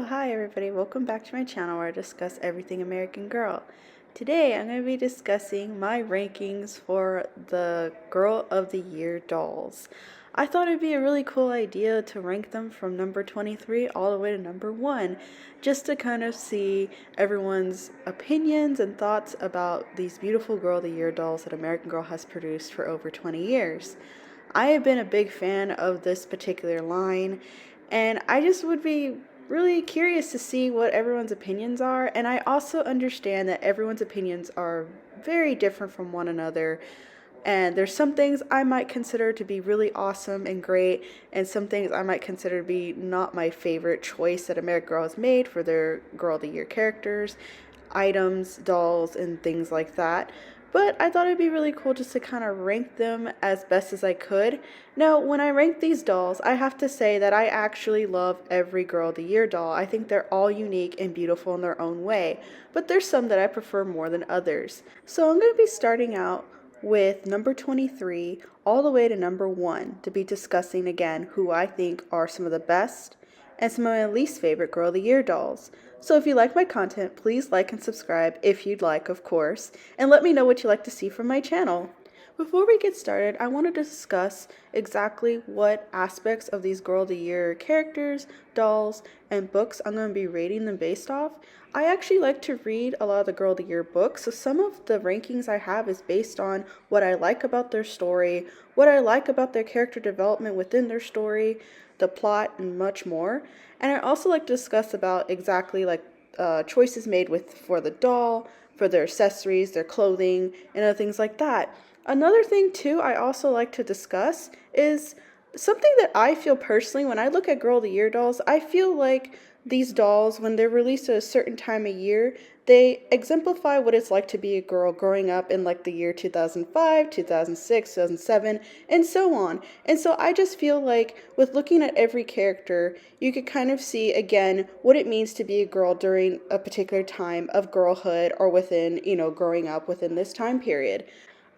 Hi everybody, welcome back to my channel where I discuss everything American Girl. Today I'm going to be discussing my rankings for the Girl of the Year dolls. I thought it'd be a really cool idea to rank them from number 23 all the way to number 1, just to kind of see everyone's opinions and thoughts about these beautiful Girl of the Year dolls that American Girl has produced for over 20 years. I have been a big fan of this particular line, and I just would be really curious to see what everyone's opinions are. And I also understand that everyone's opinions are very different from one another. And there's some things I might consider to be really awesome and great, and some things I might consider to be not my favorite choice that American Girl has made for their Girl of the Year characters, items, dolls, and things like that. But I thought it'd be really cool just to kind of rank them as best as I could. Now, when I rank these dolls, I have to say that I actually love every Girl of the Year doll. I think they're all unique and beautiful in their own way, but there's some that I prefer more than others. So I'm going to be starting out with number 23 all the way to number 1 to be discussing again who I think are some of the best and some of my least favorite Girl of the Year dolls. So if you like my content, please like and subscribe if you'd like, of course, and let me know what you like to see from my channel. Before we get started, I want to discuss exactly what aspects of these Girl of the Year characters, dolls, and books I'm going to be rating them based off. I actually like to read a lot of the Girl of the Year books, so some of the rankings I have is based on what I like about their story, what I like about their character development within their story, the plot, and much more. And I also like to discuss about exactly choices made for the doll, for their accessories, their clothing, and other things like that. Another thing too I also like to discuss is something that I feel personally when I look at Girl of the Year dolls. I feel like these dolls, when they're released at a certain time of year, they exemplify what it's like to be a girl growing up in like the year 2005, 2006, 2007, and so on. And so I just feel like with looking at every character, you could kind of see again what it means to be a girl during a particular time of girlhood or within, growing up within this time period.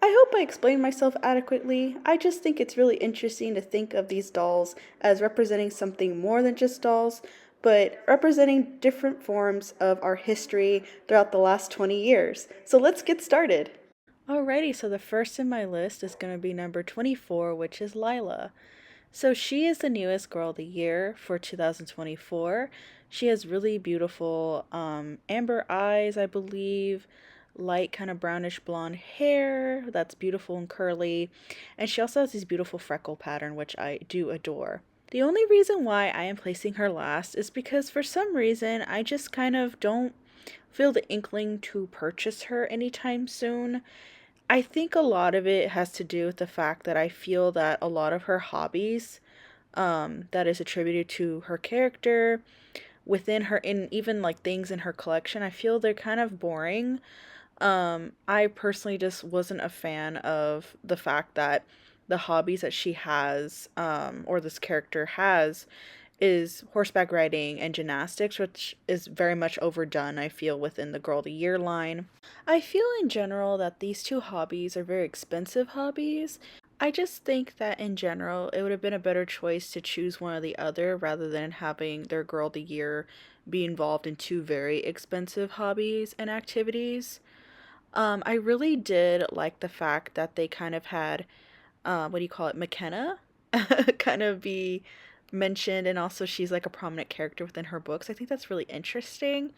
I hope I explained myself adequately. I just think it's really interesting to think of these dolls as representing something more than just dolls, but representing different forms of our history throughout the last 20 years. So let's get started. Alrighty, so the first in my list is going to be number 24, which is Lila. So she is the newest Girl of the Year for 2024. She has really beautiful amber eyes, I believe, light kind of brownish blonde hair that's beautiful and curly, and she also has this beautiful freckle pattern, which I do adore. The only reason why I am placing her last is because for some reason I just kind of don't feel the inkling to purchase her anytime soon. I think a lot of it has to do with the fact that I feel that a lot of her hobbies, that is attributed to her character within her, in even like things in her collection, I feel they're kind of boring. I personally just wasn't a fan of the fact that the hobbies that she has, or this character has, is horseback riding and gymnastics, which is very much overdone, I feel, within the Girl of the Year line. I feel in general that these two hobbies are very expensive hobbies. I just think that in general, it would have been a better choice to choose one or the other rather than having their Girl of the Year be involved in two very expensive hobbies and activities. I really did like the fact that they kind of had, what do you call it, McKenna, kind of be mentioned, and also she's like a prominent character within her books. I think that's really interesting,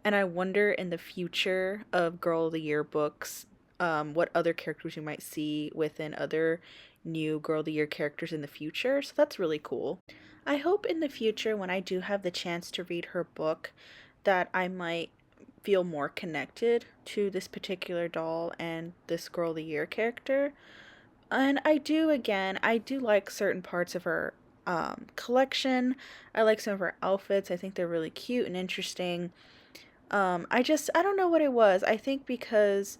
and I wonder in the future of Girl of the Year books, what other characters you might see within other new Girl of the Year characters in the future. So that's really cool. I hope in the future, when I do have the chance to read her book, that I might feel more connected to this particular doll and this Girl of the Year character. And I do like certain parts of her collection. I like some of her outfits. I think they're really cute and interesting. I don't know what it was. I think because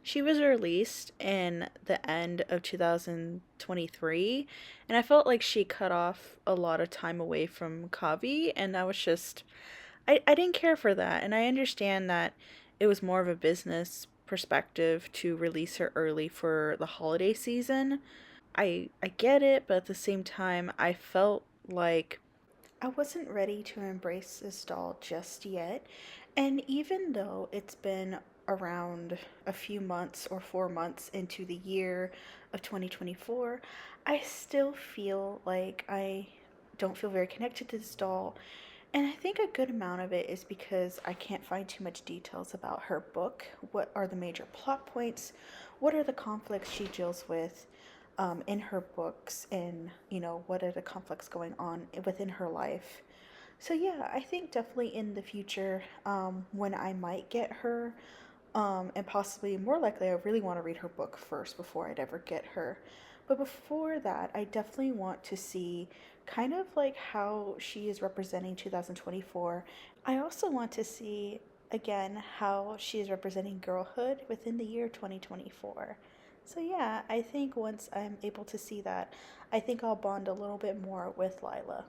she was released in the end of 2023, and I felt like she cut off a lot of time away from Kavi, and that was just, I didn't care for that. And I understand that it was more of a business perspective to release her early for the holiday season. I get it, but at the same time, I felt like I wasn't ready to embrace this doll just yet, and even though it's been around a few months or 4 months into the year of 2024, I still feel like I don't feel very connected to this doll. And I think a good amount of it is because I can't find too much details about her book. What are the major plot points? What are the conflicts she deals with in her books? And, what are the conflicts going on within her life? So, yeah, I think definitely in the future, when I might get her, and possibly more likely, I really want to read her book first before I'd ever get her. But before that, I definitely want to see kind of like how she is representing 2024. I also want to see again how she is representing girlhood within the year 2024. So, yeah, I think once I'm able to see that, I think I'll bond a little bit more with Lila.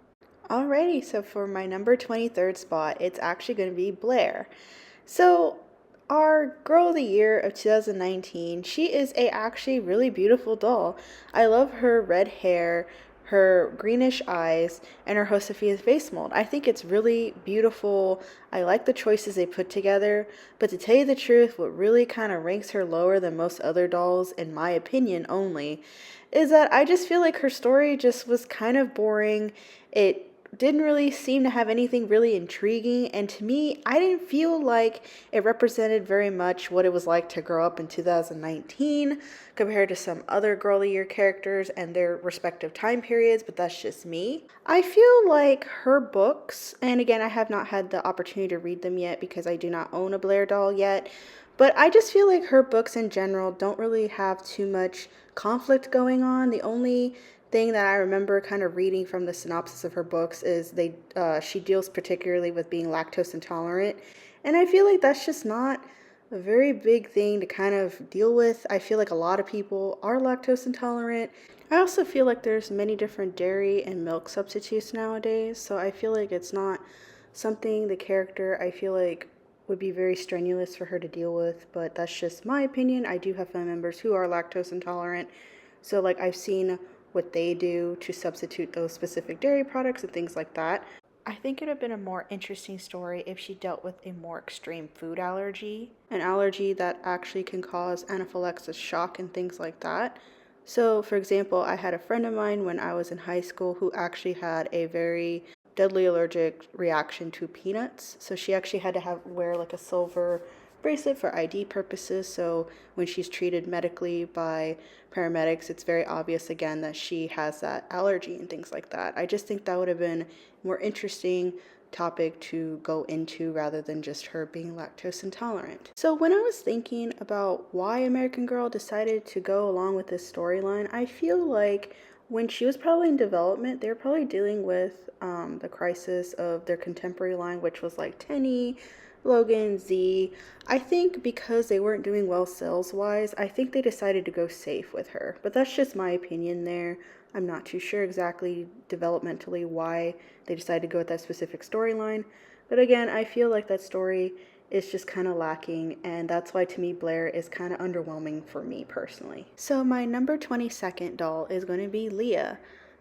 Alrighty, so for my number 23rd spot, it's actually going to be Blair. So, our girl of the year of 2019, she is a actually really beautiful doll. I love her red hair, her greenish eyes, and her Josefia's face mold. I think it's really beautiful. I like the choices they put together, but to tell you the truth, what really kind of ranks her lower than most other dolls, in my opinion only, is that I just feel like her story just was kind of boring. It didn't really seem to have anything really intriguing, and to me, I didn't feel like it represented very much what it was like to grow up in 2019 compared to some other girl of the year characters and their respective time periods, but that's just me. I feel like her books, and again, I have not had the opportunity to read them yet because I do not own a Blair doll yet, but I just feel like her books in general don't really have too much conflict going on. The only thing that I remember kind of reading from the synopsis of her books is she deals particularly with being lactose intolerant, and I feel like that's just not a very big thing to kind of deal with. I feel like a lot of people are lactose intolerant. I also feel like there's many different dairy and milk substitutes nowadays, so I feel like it's not something the character I feel like would be very strenuous for her to deal with, but that's just my opinion. I do have family members who are lactose intolerant, so like I've seen what they do to substitute those specific dairy products and things like that. I think it would have been a more interesting story if she dealt with a more extreme food allergy, an allergy that actually can cause anaphylaxis shock and things like that. So, for example, I had a friend of mine when I was in high school who actually had a very deadly allergic reaction to peanuts. So she actually had to wear like a silver bracelet for ID purposes. So when she's treated medically by paramedics, it's very obvious again that she has that allergy and things like that. I just think that would have been more interesting topic to go into rather than just her being lactose intolerant. So when I was thinking about why American Girl decided to go along with this storyline, I feel like when she was probably in development, they were probably dealing with the crisis of their contemporary line, which was like Tenny, Logan, Z. I think because they weren't doing well sales wise, I think they decided to go safe with her. But that's just my opinion there. I'm not too sure exactly developmentally why they decided to go with that specific storyline. But again, I feel like that story is just kind of lacking, and that's why to me Blair is kind of underwhelming for me personally. So my number 22nd doll is going to be Leah.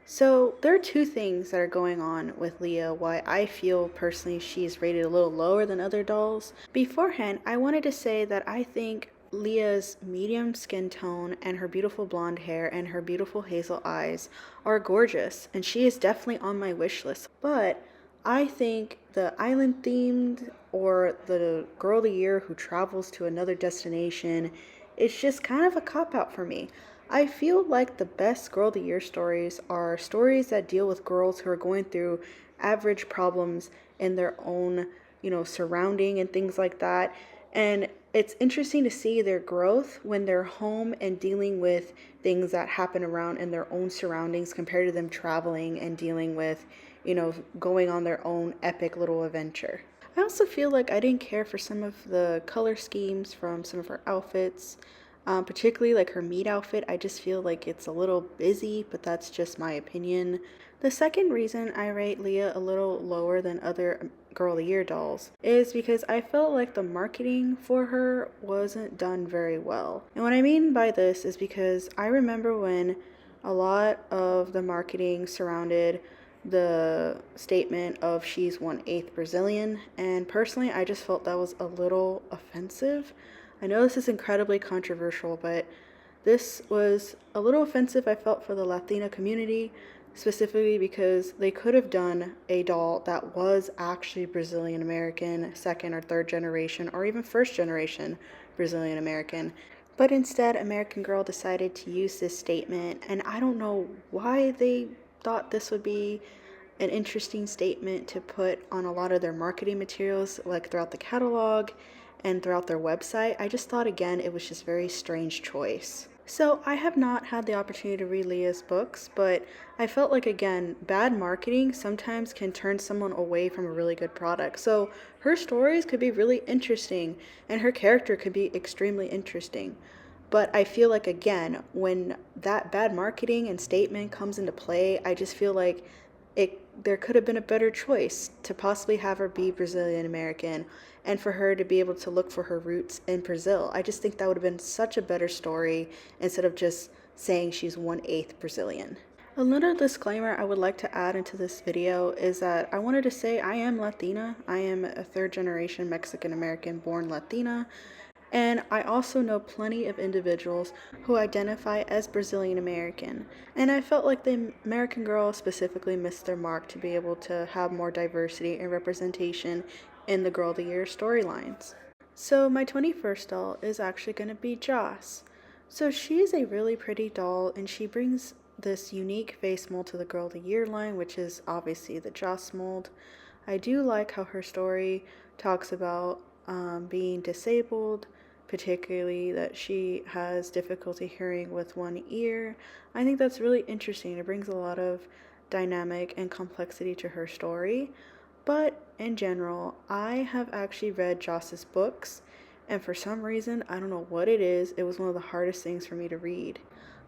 So there are two things that are going on with Leah why I feel personally she's rated a little lower than other dolls. Beforehand, I wanted to say that I think Leah's medium skin tone and her beautiful blonde hair and her beautiful hazel eyes are gorgeous, and she is definitely on my wish list. But I think the island themed or the girl of the year who travels to another destination is just kind of a cop out for me. I feel like the best girl of the year stories are stories that deal with girls who are going through average problems in their own, surrounding and things like that. And it's interesting to see their growth when they're home and dealing with things that happen around in their own surroundings compared to them traveling and dealing with, going on their own epic little adventure. I also feel like I didn't care for some of the color schemes from some of her outfits, particularly like her meat outfit. I just feel like it's a little busy, but that's just my opinion. The second reason I rate Leah a little lower than other Girl of the Year dolls is because I felt like the marketing for her wasn't done very well. And what I mean by this is because I remember when a lot of the marketing surrounded the statement of she's 1/8 Brazilian, and personally, I just felt that was a little offensive. I know this is incredibly controversial, but this was a little offensive, I felt, for the Latina community, specifically because they could have done a doll that was actually Brazilian American, second or third generation, or even first generation Brazilian American. But instead, American Girl decided to use this statement, and I don't know why they thought this would be an interesting statement to put on a lot of their marketing materials, like throughout the catalog and throughout their website. I just thought, again, it was just a very strange choice. So I have not had the opportunity to read Leah's books, but I felt like, again, bad marketing sometimes can turn someone away from a really good product. So her stories could be really interesting and her character could be extremely interesting. But I feel like, again, when that bad marketing and statement comes into play, I just feel like there could have been a better choice to possibly have her be Brazilian American and for her to be able to look for her roots in Brazil. I just think that would have been such a better story instead of just saying she's 1/8 Brazilian. A little disclaimer I would like to add into this video is that I wanted to say I am Latina. I am a third generation Mexican American born Latina. And I also know plenty of individuals who identify as Brazilian American. And I felt like the American Girl specifically missed their mark to be able to have more diversity and representation in the Girl of the Year storylines. So my 21st doll is actually going to be Joss. So she is a really pretty doll and she brings this unique face mold to the Girl of the Year line, which is obviously the Joss mold. I do like how her story talks about being disabled, particularly that she has difficulty hearing with one ear. I think that's really interesting. It brings a lot of dynamic and complexity to her story. But in general, I have actually read Joss's books, and for some reason, I don't know what it is, it was one of the hardest things for me to read.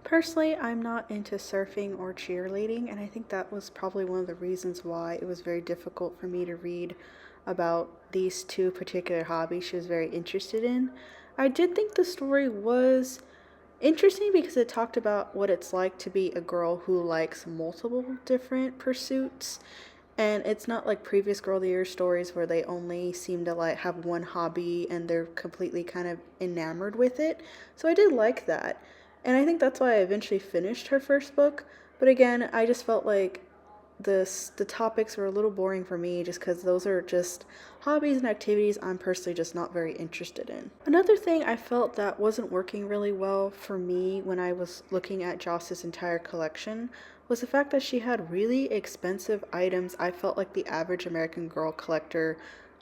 Personally, I'm not into surfing or cheerleading, and I think that was probably one of the reasons why it was very difficult for me to read about these two particular hobbies she was very interested in. I did think the story was interesting because it talked about what it's like to be a girl who likes multiple different pursuits. And it's not like previous Girl of the Year stories where they only seem to like have one hobby and they're completely kind of enamored with it. So I did like that. And I think that's why I eventually finished her first book. But again, I just felt like the topics were a little boring for me just because those are just hobbies and activities I'm personally just not very interested in. Another thing I felt that wasn't working really well for me when I was looking at Joss's entire collection was the fact that she had really expensive items I felt like the average American Girl collector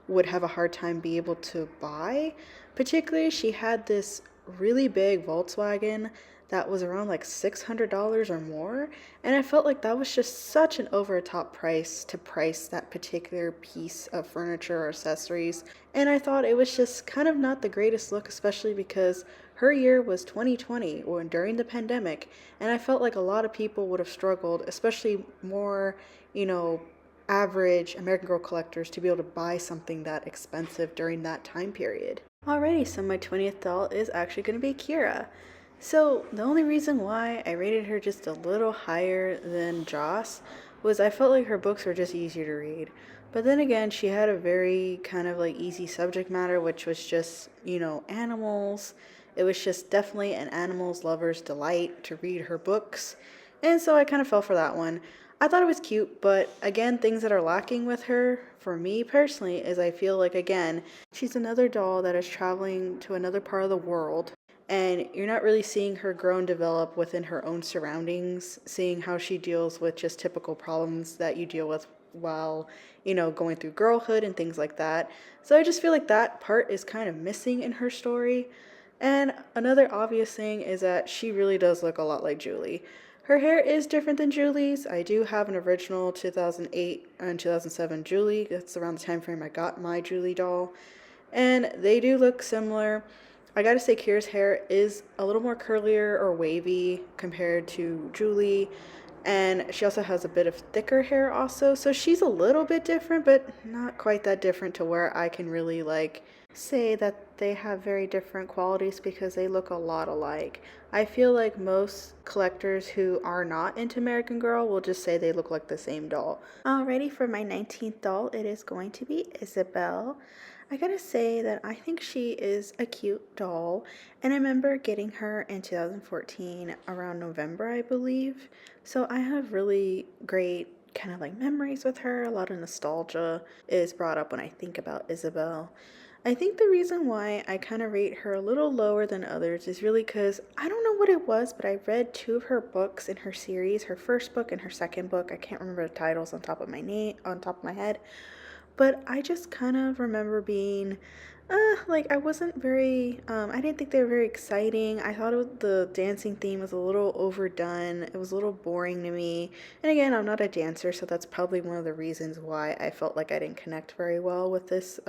would have a hard time being able to buy. Particularly, she had this really big Volkswagen that was around like $600 or more, and I felt like that was just such an over the top price to price that particular piece of furniture or accessories. And I thought it was just kind of not the greatest look, especially because her year was 2020 or during the pandemic, and I felt like a lot of people would have struggled, especially more, you know, average American Girl collectors, to be able to buy something that expensive during that time period. Alrighty, so my 20th doll is actually going to be Kira. So the only reason why I rated her just a little higher than Joss was I felt like her books were just easier to read. But then again, she had a very kind of like easy subject matter, which was just, animals. It was just definitely an animals lover's delight to read her books. And so I kind of fell for that one. I thought it was cute, but again, things that are lacking with her, for me personally, is I feel like, again, she's another doll that is traveling to another part of the world, and you're not really seeing her grow and develop within her own surroundings, seeing how she deals with just typical problems that you deal with while, going through girlhood and things like that. So I just feel like that part is kind of missing in her story. And another obvious thing is that she really does look a lot like Julie. Her hair is different than Julie's. I do have an original 2008 and 2007 Julie. That's around the time frame I got my Julie doll. And they do look similar. I gotta say, Kira's hair is a little more curlier or wavy compared to Julie. And she also has a bit of thicker hair also. So she's a little bit different, but not quite that different to where I can really say that they have very different qualities because they look a lot alike. I feel like most collectors who are not into American Girl will just say they look like the same doll. Alrighty, for my 19th doll, it is going to be Isabelle. I gotta say that I think she is a cute doll, and I remember getting her in 2014 around November, I believe. So I have really great kind of like memories with her. A lot of nostalgia is brought up when I think about Isabelle. I think the reason why I kind of rate her a little lower than others is really because I don't know what it was, but I read two of her books in her series, her first book and her second book. I can't remember the titles on top of my head, but I just kind of remember being, like I wasn't very, I didn't think they were very exciting. I thought the dancing theme was a little overdone. It was a little boring to me. And again, I'm not a dancer, so that's probably one of the reasons why I felt like I didn't connect very well with this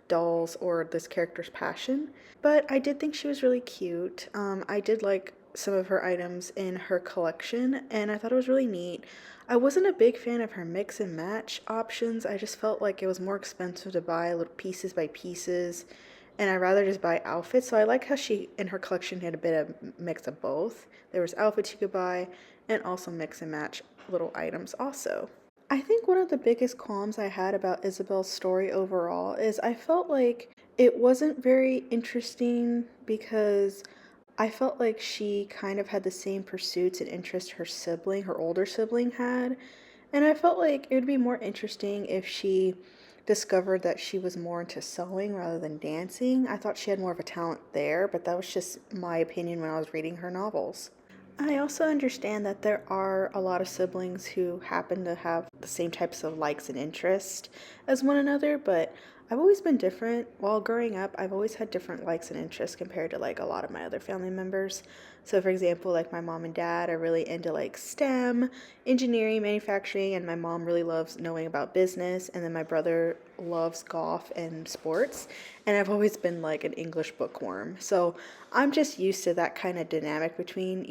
doll's or this character's passion. But I did think she was really cute. I did like some of her items in her collection, and I thought it was really neat. I wasn't a big fan of her mix and match options. I just felt like it was more expensive to buy little pieces by pieces, and I'd rather just buy outfits. So I like how she, in her collection, had a bit of mix of both. There was outfits you could buy, and also mix and match little items also. I think one of the biggest qualms I had about Isabel's story overall is I felt like it wasn't very interesting because I felt like she kind of had the same pursuits and interests her older sibling had. And I felt like it would be more interesting if she discovered that she was more into sewing rather than dancing. I thought she had more of a talent there, but that was just my opinion when I was reading her novels. I also understand that there are a lot of siblings who happen to have the same types of likes and interests as one another, but I've always been different. While growing up, I've always had different likes and interests compared to like a lot of my other family members. So, for example, like my mom and dad are really into like STEM, engineering, manufacturing, and my mom really loves knowing about business, and then my brother loves golf and sports, and I've always been like an English bookworm. So, I'm just used to that kind of dynamic between,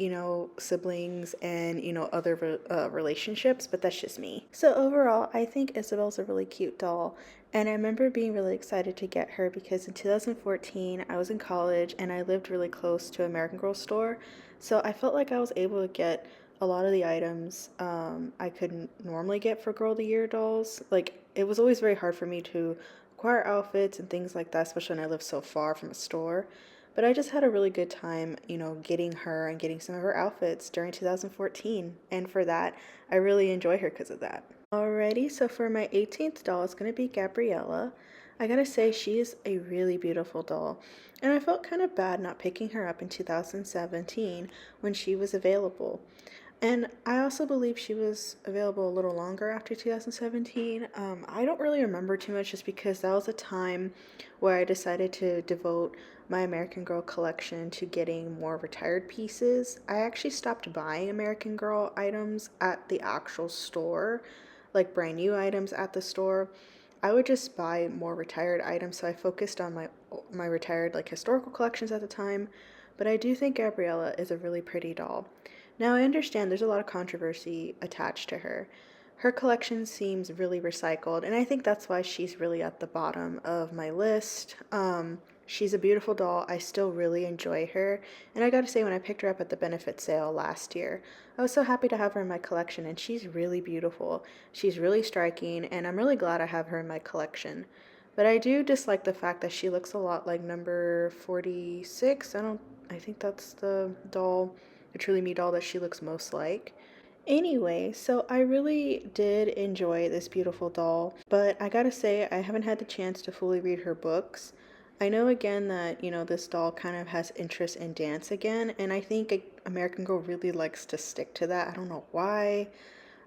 siblings and, other relationships, but that's just me. So overall, I think Isabel's a really cute doll. And I remember being really excited to get her because in 2014, I was in college and I lived really close to American Girl store. So I felt like I was able to get a lot of the items I couldn't normally get for Girl of the Year dolls. Like, it was always very hard for me to acquire outfits and things like that, especially when I lived so far from a store. But I just had a really good time, getting her and getting some of her outfits during 2014. And for that, I really enjoy her because of that. Alrighty, so for my 18th doll, it's going to be Gabriella. I gotta say, she is a really beautiful doll. And I felt kind of bad not picking her up in 2017 when she was available. And I also believe she was available a little longer after 2017. I don't really remember too much just because that was a time where I decided to devote my American Girl collection to getting more retired pieces. I actually stopped buying American Girl items at the actual store, like brand new items at the store. I would just buy more retired items, so I focused on my retired like historical collections at the time. But I do think Gabriella is a really pretty doll. Now, I understand there's a lot of controversy attached to her. Her collection seems really recycled, and I think that's why she's really at the bottom of my list. She's a beautiful doll. I still really enjoy her. And I gotta say, when I picked her up at the benefit sale last year, I was so happy to have her in my collection, and she's really beautiful. She's really striking, and I'm really glad I have her in my collection. But I do dislike the fact that she looks a lot like number 46. I think that's the doll, the Truly Me doll that she looks most like. Anyway, so I really did enjoy this beautiful doll, but I gotta say, I haven't had the chance to fully read her books. I know again that, this doll kind of has interest in dance again, and I think American Girl really likes to stick to that. I don't know why.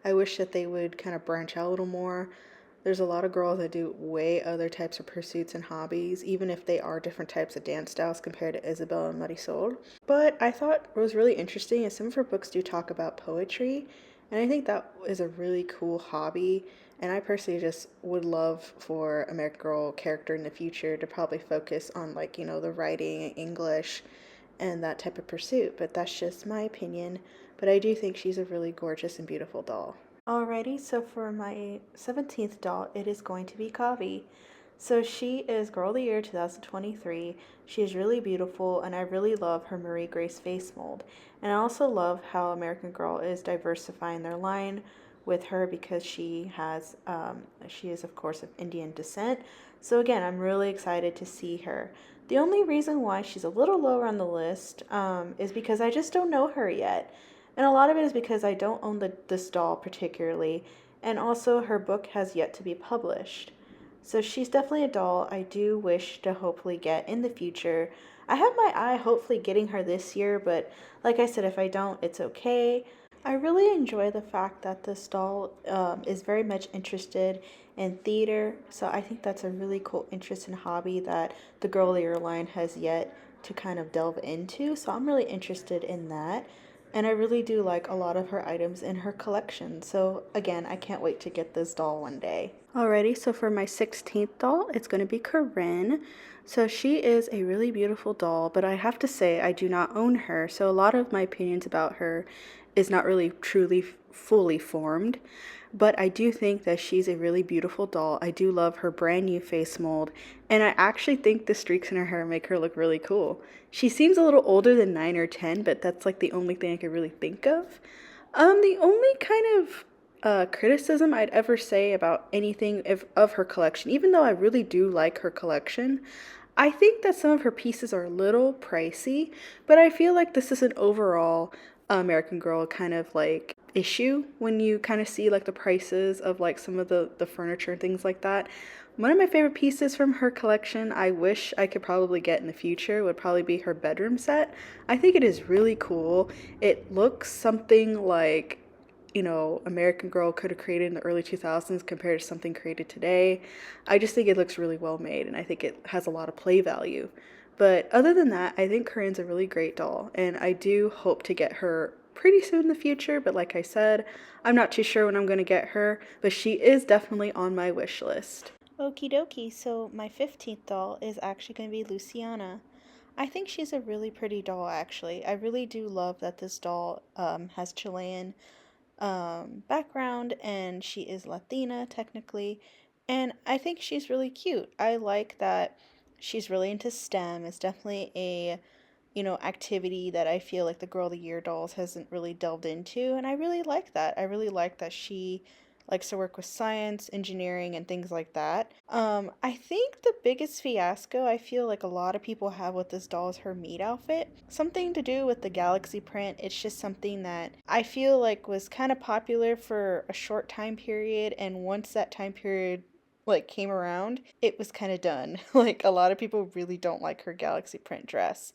I wish that they would kind of branch out a little more. There's a lot of girls that do way other types of pursuits and hobbies, even if they are different types of dance styles compared to Isabel and Marisol. But I thought what was really interesting is some of her books do talk about poetry, and I think that is a really cool hobby. And I personally just would love for American Girl character in the future to probably focus on like, the writing, English, and that type of pursuit. But that's just my opinion. But I do think she's a really gorgeous and beautiful doll. Alrighty, so for my 17th doll, it is going to be Kavi. So she is Girl of the Year 2023. She is really beautiful, and I really love her Marie Grace face mold. And I also love how American Girl is diversifying their line with her because she is of course of Indian descent. So again, I'm really excited to see her. The only reason why she's a little lower on the list is because I just don't know her yet. And a lot of it is because I don't own this doll particularly, and also her book has yet to be published. So she's definitely a doll I do wish to hopefully get in the future. I have my eye hopefully getting her this year, but like I said, if I don't, it's okay. I really enjoy the fact that this doll is very much interested in theater, so I think that's a really cool interest and hobby that the Girl of the Year line has yet to kind of delve into, so I'm really interested in that. And I really do like a lot of her items in her collection. So again, I can't wait to get this doll one day. Alrighty, so for my 16th doll, it's going to be Corinne. So she is a really beautiful doll, but I have to say I do not own her. So a lot of my opinions about her is not really truly fully formed. But I do think that she's a really beautiful doll. I do love her brand new face mold, and I actually think the streaks in her hair make her look really cool. She seems a little older than 9 or 10, but that's like the only thing I could really think of. The only kind of criticism I'd ever say about anything of her collection, even though I really do like her collection, I think that some of her pieces are a little pricey, but I feel like this is an overall American Girl kind of like issue when you kind of see like the prices of like some of the furniture and things like that. One of my favorite pieces from her collection I wish I could probably get in the future would probably be her bedroom set. I think it is really cool. It looks something like, American Girl could have created in the early 2000s compared to something created today. I just think it looks really well made, and I think it has a lot of play value. But other than that, I think Corinne's a really great doll, and I do hope to get her pretty soon in the future. But like I said, I'm not too sure when I'm going to get her, but she is definitely on my wish list. Okie dokie, so my 15th doll is actually going to be Luciana. I think she's a really pretty doll, actually. I really do love that this doll has Chilean background, and she is Latina technically, and I think she's really cute. I like that she's really into STEM. It's definitely a activity that I feel like the Girl of the Year dolls hasn't really delved into, and I really like that. I really like that she likes to work with science, engineering, and things like that. I think the biggest fiasco I feel like a lot of people have with this doll is her meat outfit. Something to do with the galaxy print. It's just something that I feel like was kind of popular for a short time period, and once that time period like came around, it was kind of done. Like a lot of people really don't like her galaxy print dress.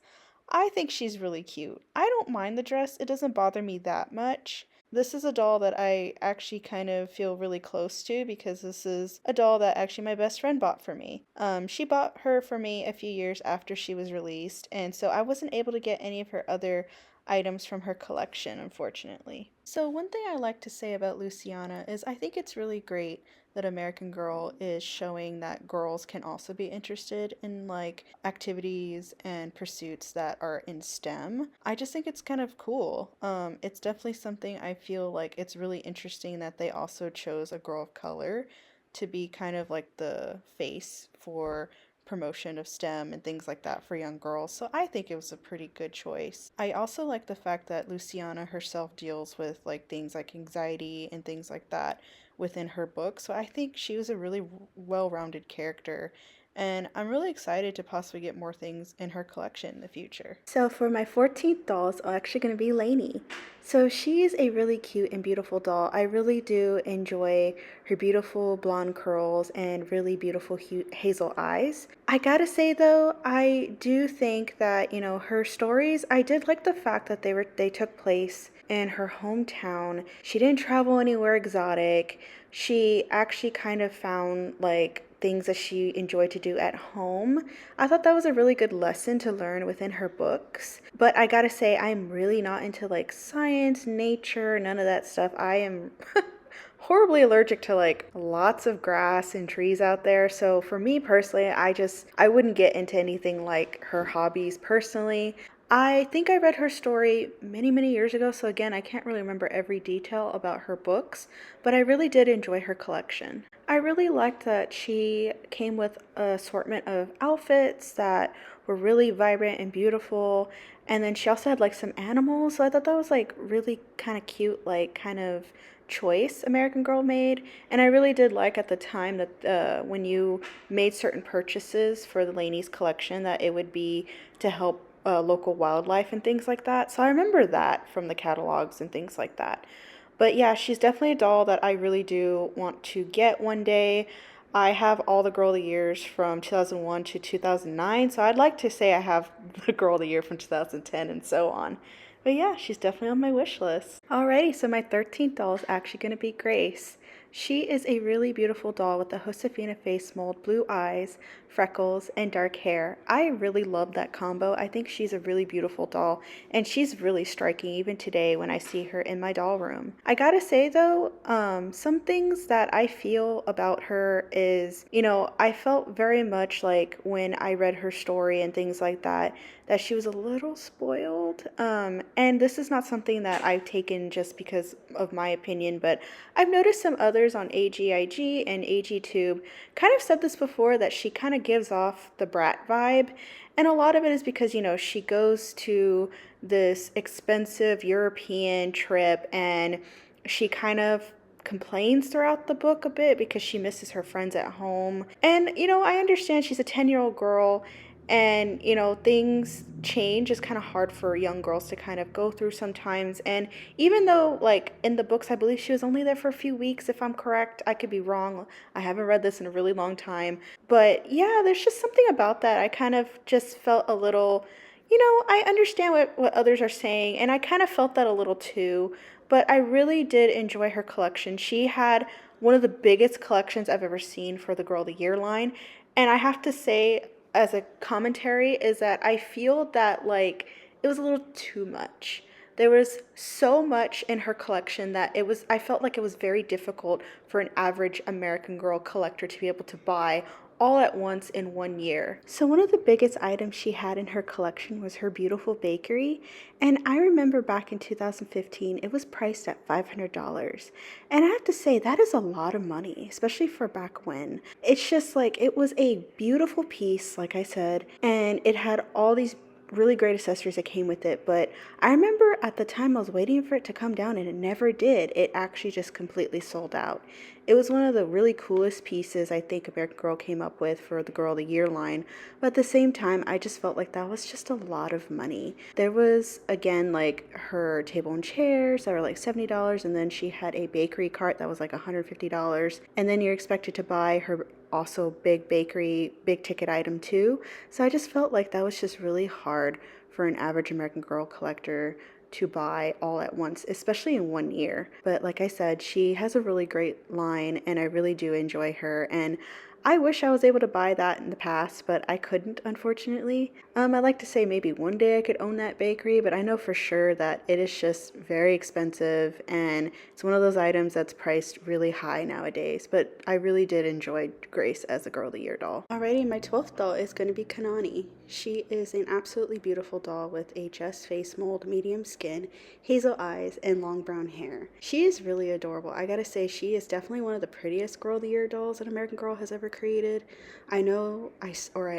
I think she's really cute. I don't mind the dress, it doesn't bother me that much. This is a doll that I actually kind of feel really close to because this is a doll that actually my best friend bought for me. She bought her for me a few years after she was released, and so I wasn't able to get any of her other items from her collection, unfortunately. So, one thing I like to say about Luciana is I think it's really great that American Girl is showing that girls can also be interested in like activities and pursuits that are in STEM. I just think it's kind of cool. It's definitely something I feel like it's really interesting that they also chose a girl of color to be kind of like the face for promotion of STEM and things like that for young girls. So I think it was a pretty good choice. I also like the fact that Luciana herself deals with like things like anxiety and things like that within her book. So I think she was a really well-rounded character, and I'm really excited to possibly get more things in her collection in the future. So for my 14th doll is actually going to be Lainey. So she's a really cute and beautiful doll. I really do enjoy her beautiful blonde curls and really beautiful hazel eyes. I gotta say though, I do think that, her stories, I did like the fact that they took place in her hometown. She didn't travel anywhere exotic. She actually kind of found like things that she enjoyed to do at home. I thought that was a really good lesson to learn within her books. But I gotta say, I'm really not into like science, nature, none of that stuff. I am horribly allergic to like lots of grass and trees out there. So for me personally, I wouldn't get into anything like her hobbies personally. I think I read her story many, many years ago, so again, I can't really remember every detail about her books, but I really did enjoy her collection. I really liked that she came with an assortment of outfits that were really vibrant and beautiful. And then she also had like some animals. So I thought that was like really kind of cute, like kind of choice American Girl made. And I really did like at the time that when you made certain purchases for the Laney's collection, that it would be to help local wildlife and things like that. So I remember that from the catalogs and things like that. But yeah, she's definitely a doll that I really do want to get one day. I have all the Girl of the Years from 2001 to 2009, so I'd like to say I have the Girl of the Year from 2010 and so on. But yeah, she's definitely on my wish list. Alrighty, so my 13th doll is actually going to be Grace. She is a really beautiful doll with a Josefina face mold, blue eyes, freckles, and dark hair. I really love that combo. I think she's a really beautiful doll, and she's really striking even today when I see her in my doll room. I gotta say though, some things that I feel about her is, I felt very much like when I read her story and things like that she was a little spoiled. And this is not something that I've taken just because of my opinion, but I've noticed some others on AGIG and AGTube kind of said this before, that she kind of gives off the brat vibe. And a lot of it is because, she goes to this expensive European trip and she kind of complains throughout the book a bit because she misses her friends at home. And, I understand she's a 10-year-old girl and, things change. It's kind of hard for young girls to kind of go through sometimes. And even though, like, in the books, I believe she was only there for a few weeks, if I'm correct. I could be wrong. I haven't read this in a really long time. But yeah, there's just something about that. I kind of just felt a little, I understand what others are saying, and I kind of felt that a little too. But I really did enjoy her collection. She had one of the biggest collections I've ever seen for the Girl of the Year line. And I have to say, as a commentary, is that I feel that like it was a little too much. There was so much in her collection that I felt like it was very difficult for an average American Girl collector to be able to buy all at once in one year. So one of the biggest items she had in her collection was her beautiful bakery. And I remember back in 2015, it was priced at $500. And I have to say, that is a lot of money, especially for back when. It's just like, it was a beautiful piece, like I said, and it had all these really great accessories that came with it. But I remember at the time I was waiting for it to come down and it never did. It actually just completely sold out. It was one of the really coolest pieces I think American Girl came up with for the Girl of the Year line. But at the same time, I just felt like that was just a lot of money. There was, again, like her table and chairs that were like $70, and then she had a bakery cart that was like $150. And then you're expected to buy her also big bakery, big ticket item too. So I just felt like that was just really hard for an average American Girl collector to buy all at once, especially in one year. But like I said, she has a really great line and I really do enjoy her. And I wish I was able to buy that in the past, but I couldn't, unfortunately. I'd like to say maybe one day I could own that bakery, but I know for sure that it is just very expensive and it's one of those items that's priced really high nowadays. But I really did enjoy Grace as a Girl of the Year doll. Alrighty, my 12th doll is going to be Kanani. She is an absolutely beautiful doll with a just face mold, medium skin, hazel eyes, and long brown hair. She is really adorable. I gotta say, she is definitely one of the prettiest Girl of the Year dolls that American Girl has ever created. I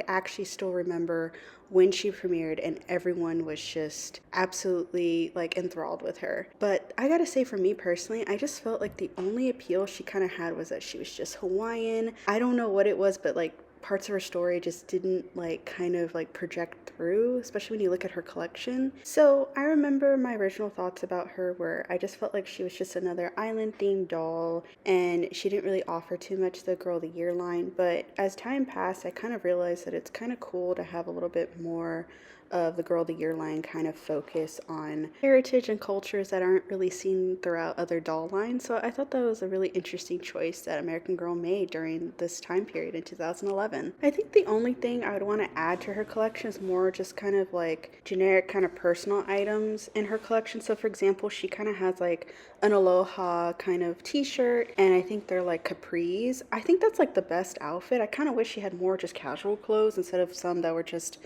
actually still remember when she premiered and everyone was just absolutely like enthralled with her. But I gotta say, for me personally, I just felt like the only appeal she kind of had was that she was just Hawaiian. I don't know what it was, but like parts of her story just didn't like kind of like project through, especially when you look at her collection. So I remember my original thoughts about her were I just felt like she was just another island themed doll and she didn't really offer too much to the Girl of the Year line. But as time passed, I kind of realized that it's kind of cool to have a little bit more of the Girl of the Year line kind of focus on heritage and cultures that aren't really seen throughout other doll lines. So I thought that was a really interesting choice that American Girl made during this time period in 2011. I think the only thing I would want to add to her collection is more just kind of like generic kind of personal items in her collection. So for example, she kind of has like an Aloha kind of t-shirt and I think they're like capris. I think that's like the best outfit. I kind of wish she had more just casual clothes instead of some that were just,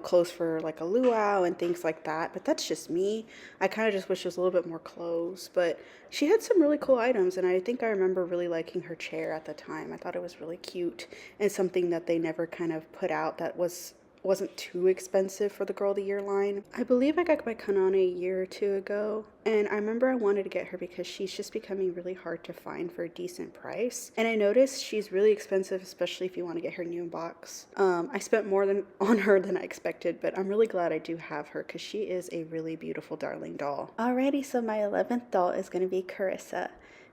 clothes for for like a luau and things like that, but that's just me. I kind of just wish it was a little bit more clothes, but she had some really cool items, and I think I remember really liking her chair at the time. I thought it was really cute and something that they never kind of put out that wasn't too expensive for the Girl of the Year line. I believe I got my Kanane a year or two ago, and I remember I wanted to get her because she's just becoming really hard to find for a decent price. And I noticed she's really expensive, especially if you want to get her new in box. I spent more than on her than I expected, but I'm really glad I do have her because she is a really beautiful darling doll. Alrighty, so my 11th doll is going to be Carissa.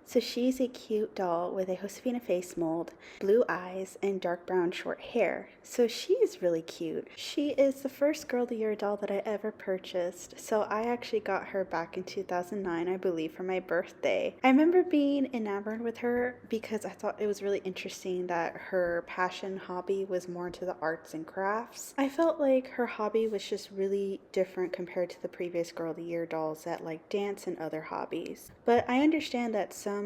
So she's a cute doll with a Josefina face mold, blue eyes, and dark brown short hair. So she is really cute. She is the first Girl of the Year doll that I ever purchased. So I actually got her back in 2009, I believe, for my birthday. I remember being enamored with her because I thought it was really interesting that her passion hobby was more into the arts and crafts. I felt like her hobby was just really different compared to the previous Girl of the Year dolls that like dance and other hobbies. But I understand that some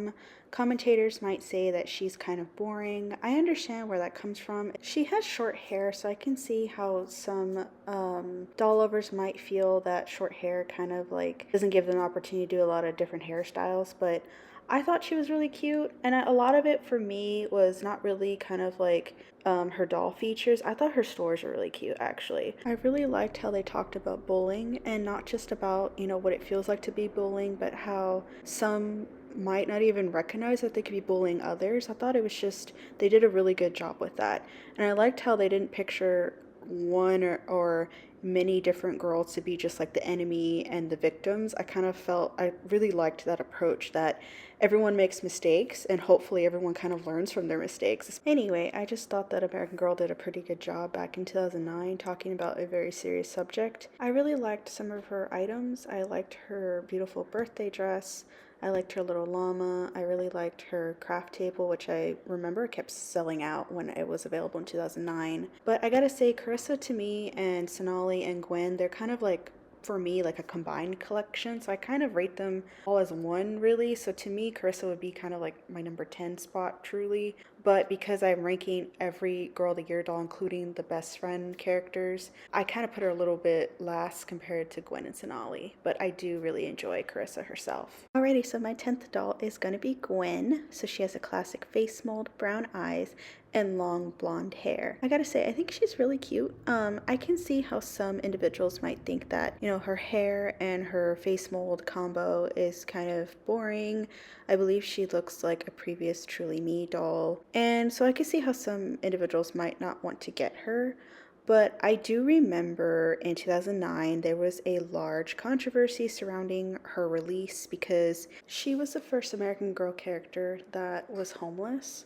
commentators might say that she's kind of boring. I understand where that comes from. She has short hair, so I can see how some doll lovers might feel that short hair kind of like doesn't give them an opportunity to do a lot of different hairstyles, but I thought she was really cute, and a lot of it for me was not really kind of like her doll features. I thought her stores were really cute, actually. I really liked how they talked about bullying, and not just about, you know, what it feels like to be bullying, but how some might not even recognize that they could be bullying others. I thought it was just, they did a really good job with that. And I liked how they didn't picture one or many different girls to be just like the enemy and the victims. I really liked that approach that everyone makes mistakes and hopefully everyone kind of learns from their mistakes. Anyway, I just thought that American Girl did a pretty good job back in 2009 talking about a very serious subject. I really liked some of her items. I liked her beautiful birthday dress. I liked her little llama. I really liked her craft table, which I remember kept selling out when it was available in 2009. But I gotta say, Carissa to me and Sonali and Gwen, they're kind of like, for me, like a combined collection. So I kind of rate them all as one, really. So to me, Carissa would be kind of like my number 10 spot, truly. But because I'm ranking every Girl of the Year doll, including the best friend characters, I kind of put her a little bit last compared to Gwen and Sonali. But I do really enjoy Carissa herself. Alrighty, so my 10th doll is going to be Gwen. So she has a classic face mold, brown eyes, and long blonde hair. I gotta say, I think she's really cute. I can see how some individuals might think that, you know, her hair and her face mold combo is kind of boring. I believe she looks like a previous Truly Me doll. And so I can see how some individuals might not want to get her. But I do remember in 2009 there was a large controversy surrounding her release because she was the first American Girl character that was homeless.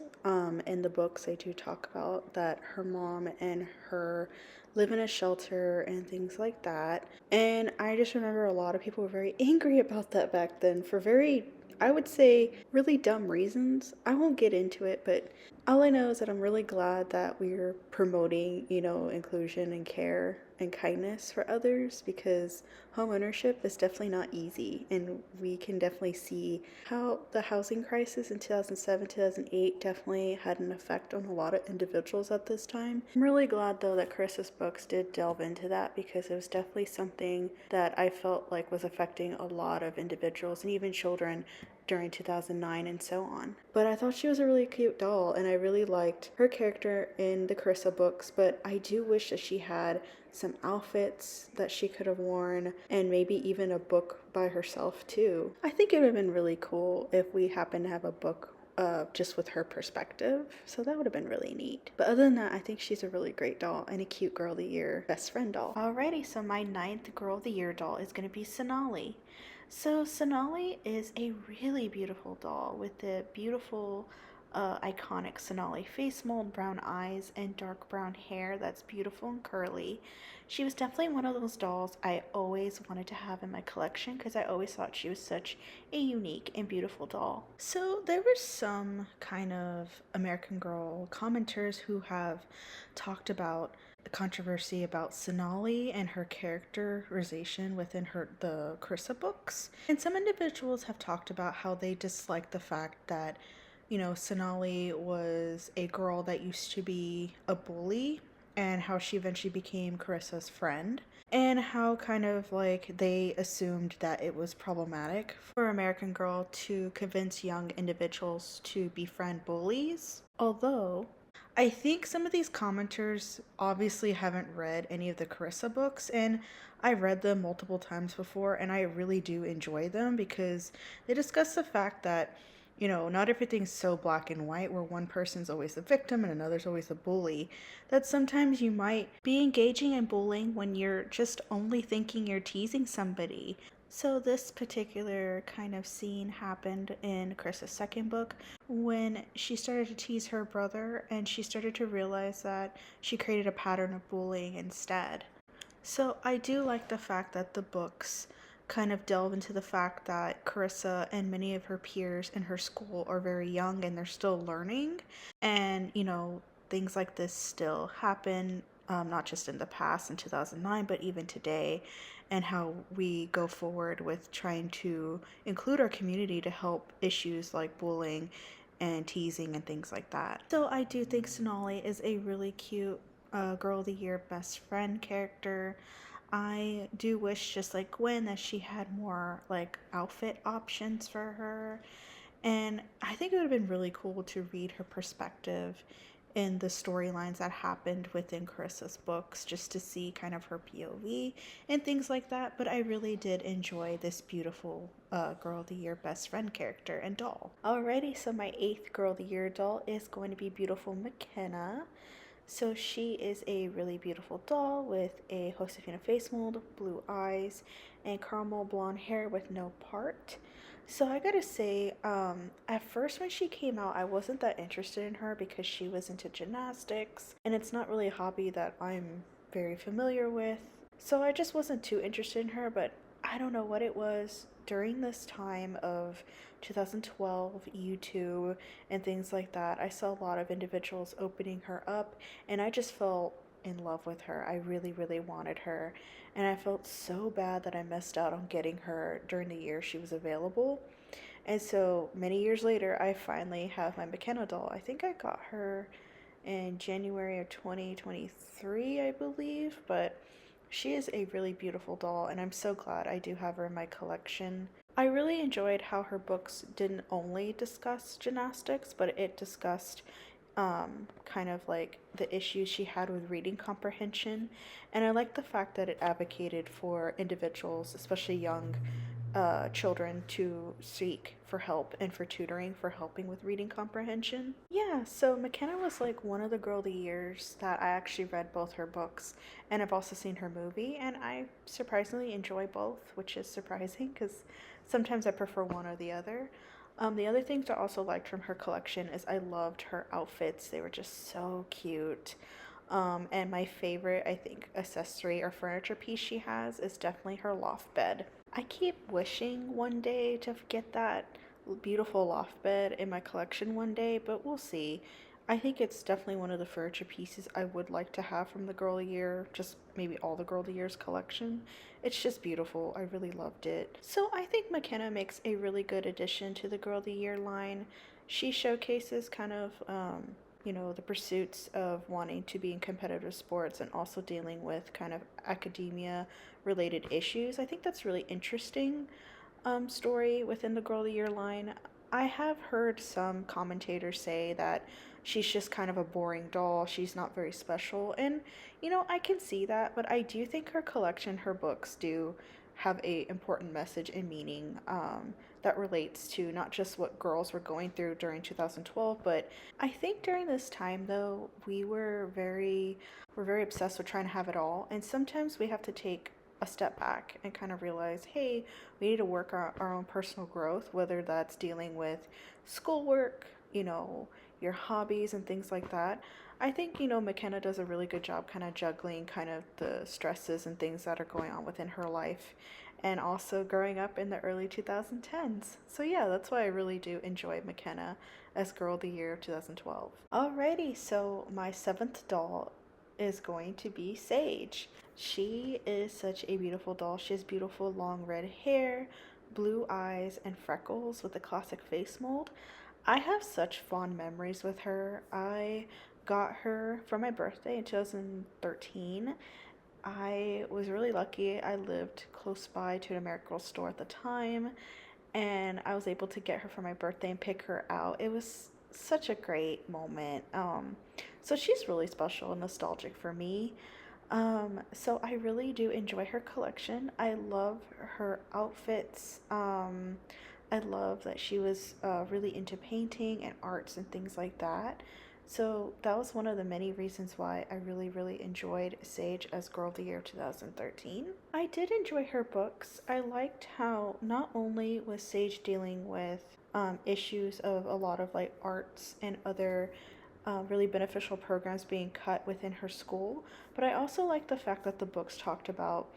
In the books, they do talk about that her mom and her live in a shelter and things like that. And I just remember a lot of people were very angry about that back then for very, I would say, really dumb reasons. I won't get into it, but all I know is that I'm really glad that we're promoting, you know, inclusion and care and kindness for others, because home ownership is definitely not easy, and we can definitely see how the housing crisis in 2007, 2008 definitely had an effect on a lot of individuals at this time. I'm really glad though that Carissa's books did delve into that, because it was definitely something that I felt like was affecting a lot of individuals and even children during 2009 and so on. But I thought she was a really cute doll, and I really liked her character in the Carissa books, but I do wish that she had some outfits that she could have worn and maybe even a book by herself too. I think it would have been really cool if we happened to have a book just with her perspective, so that would have been really neat. But other than that, I think she's a really great doll and a cute Girl of the Year best friend doll. Alrighty, so my 9th Girl of the Year doll is going to be Sonali. So Sonali is a really beautiful doll with the beautiful iconic Sonali face mold, brown eyes, and dark brown hair that's beautiful and curly. She was definitely one of those dolls I always wanted to have in my collection because I always thought she was such a unique and beautiful doll. So there were some kind of American Girl commenters who have talked about the controversy about Sonali and her characterization within the Carissa books. And some individuals have talked about how they dislike the fact that, you know, Sonali was a girl that used to be a bully and how she eventually became Carissa's friend, and how kind of like they assumed that it was problematic for American Girl to convince young individuals to befriend bullies. Although I think some of these commenters obviously haven't read any of the Carissa books, and I've read them multiple times before, and I really do enjoy them because they discuss the fact that, not everything's so black and white where one person's always the victim and another's always the bully. That sometimes you might be engaging in bullying when you're just only thinking you're teasing somebody. So, this particular kind of scene happened in Chris's second book when she started to tease her brother and she started to realize that she created a pattern of bullying instead. So, I do like the fact that the books kind of delve into the fact that Carissa and many of her peers in her school are very young and they're still learning. And, things like this still happen, not just in the past in 2009, but even today, and how we go forward with trying to include our community to help issues like bullying and teasing and things like that. So I do think Sonali is a really cute Girl of the Year best friend character. I do wish, just like Gwen, that she had more like outfit options for her. And I think it would have been really cool to read her perspective in the storylines that happened within Carissa's books, just to see kind of her POV and things like that. But I really did enjoy this beautiful Girl of the Year best friend character and doll. Alrighty, so my 8th Girl of the Year doll is going to be beautiful McKenna. So she is a really beautiful doll with a Josefina face mold, blue eyes, and caramel blonde hair with no part. So I gotta say, at first when she came out, I wasn't that interested in her because she was into gymnastics, and it's not really a hobby that I'm very familiar with. So I just wasn't too interested in her, but I don't know what it was during this time of 2012, YouTube, and things like that. I saw a lot of individuals opening her up, and I just fell in love with her. I really, really wanted her, and I felt so bad that I missed out on getting her during the year she was available. And so many years later, I finally have my McKenna doll. I think I got her in January of 2023, I believe, but she is a really beautiful doll, and I'm so glad I do have her in my collection. I really enjoyed how her books didn't only discuss gymnastics, but it discussed kind of like the issues she had with reading comprehension. And I like the fact that it advocated for individuals, especially young children, to seek for help and for tutoring for helping with reading comprehension. Yeah, so McKenna was like one of the Girl of the Years that I actually read both her books, and I've also seen her movie, and I surprisingly enjoy both, which is surprising because sometimes I prefer one or the other. The other things I also liked from her collection is I loved her outfits. They were just so cute. And my favorite, I think, accessory or furniture piece she has is definitely her loft bed. I keep wishing one day to get that beautiful loft bed in my collection one day, but we'll see. I think it's definitely one of the furniture pieces I would like to have from the Girl of the Year, just maybe all the Girl of the Year's collection. It's just beautiful. I really loved it. So I think McKenna makes a really good addition to the Girl of the Year line. She showcases kind of, the pursuits of wanting to be in competitive sports and also dealing with kind of academia related issues. I think that's really interesting story within the Girl of the Year line. I have heard some commentators say that she's just kind of a boring doll. She's not very special. And, I can see that, but I do think her collection, her books do have a important message and meaning that relates to not just what girls were going through during 2012, but I think during this time though, we're very obsessed with trying to have it all, and sometimes we have to take a step back and kind of realize, hey, we need to work our own personal growth, whether that's dealing with schoolwork, your hobbies and things like that. I think, McKenna does a really good job kind of juggling kind of the stresses and things that are going on within her life and also growing up in the early 2010s. So yeah, that's why I really do enjoy McKenna as Girl of the Year of 2012. Alrighty, so my 7th doll is going to be Sage. She is such a beautiful doll. She has beautiful long red hair, blue eyes, and freckles with a classic face mold. I have such fond memories with her. I got her for my birthday in 2013. I was really lucky. I lived close by to an American Girl store at the time, and I was able to get her for my birthday and pick her out. It was such a great moment. So she's really special and nostalgic for me. So I really do enjoy her collection. I love her outfits. I love that she was really into painting and arts and things like that. So that was one of the many reasons why I really, really enjoyed Sage as Girl of the Year 2013. I did enjoy her books. I liked how not only was Sage dealing with issues of a lot of like arts and other really beneficial programs being cut within her school, but I also like the fact that the books talked about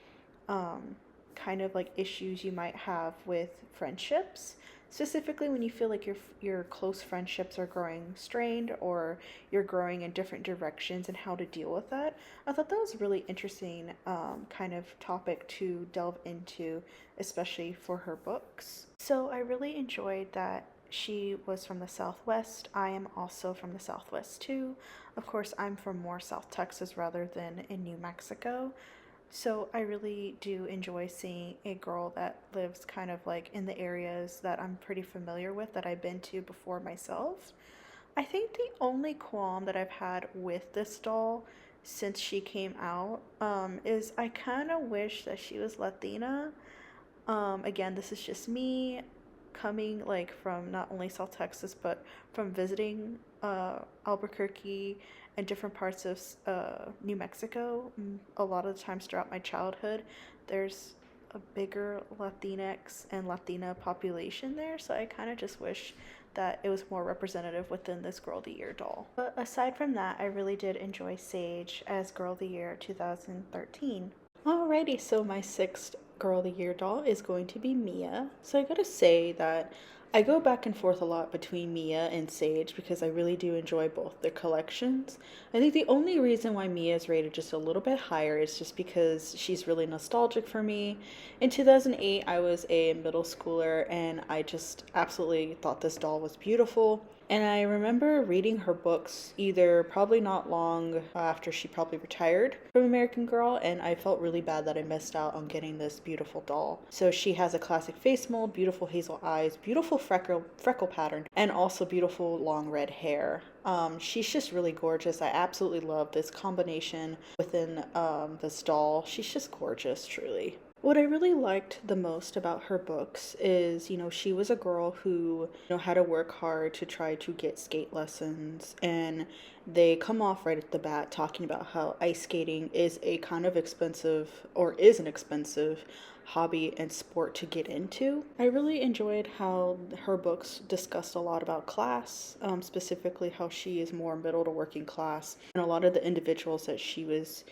um, kind of like issues you might have with friendships, specifically when you feel like your close friendships are growing strained or you're growing in different directions and how to deal with that. I thought that was a really interesting kind of topic to delve into, especially for her books. So I really enjoyed that she was from the Southwest. I am also from the Southwest too. Of course, I'm from more South Texas rather than in New Mexico. So I really do enjoy seeing a girl that lives kind of like in the areas that I'm pretty familiar with, that I've been to before myself. I think the only qualm that I've had with this doll since she came out is I kind of wish that she was Latina. Again, this is just me coming like from not only South Texas but from visiting Albuquerque and different parts of New Mexico. A lot of the times throughout my childhood, there's a bigger Latinx and Latina population there, so I kind of just wish that it was more representative within this Girl of the Year doll. But aside from that, I really did enjoy Sage as Girl of the Year 2013. Alrighty, so my sixth Girl of the Year doll is going to be Mia. So I gotta say that I go back and forth a lot between Mia and Sage because I really do enjoy both their collections. I think the only reason why Mia is rated just a little bit higher is just because she's really nostalgic for me. In 2008, I was a middle schooler and I just absolutely thought this doll was beautiful. And I remember reading her books either probably not long after she probably retired from American Girl, and I felt really bad that I missed out on getting this beautiful doll. So she has a classic face mold, beautiful hazel eyes, beautiful freckle pattern, and also beautiful long red hair. She's just really gorgeous. I absolutely love this combination within this doll. She's just gorgeous, truly. What I really liked the most about her books is, she was a girl who, had to work hard to try to get skate lessons. And they come off right at the bat talking about how ice skating is a kind of expensive, or is an expensive hobby and sport to get into. I really enjoyed how her books discussed a lot about class, specifically how she is more middle to working class, and a lot of the individuals that she was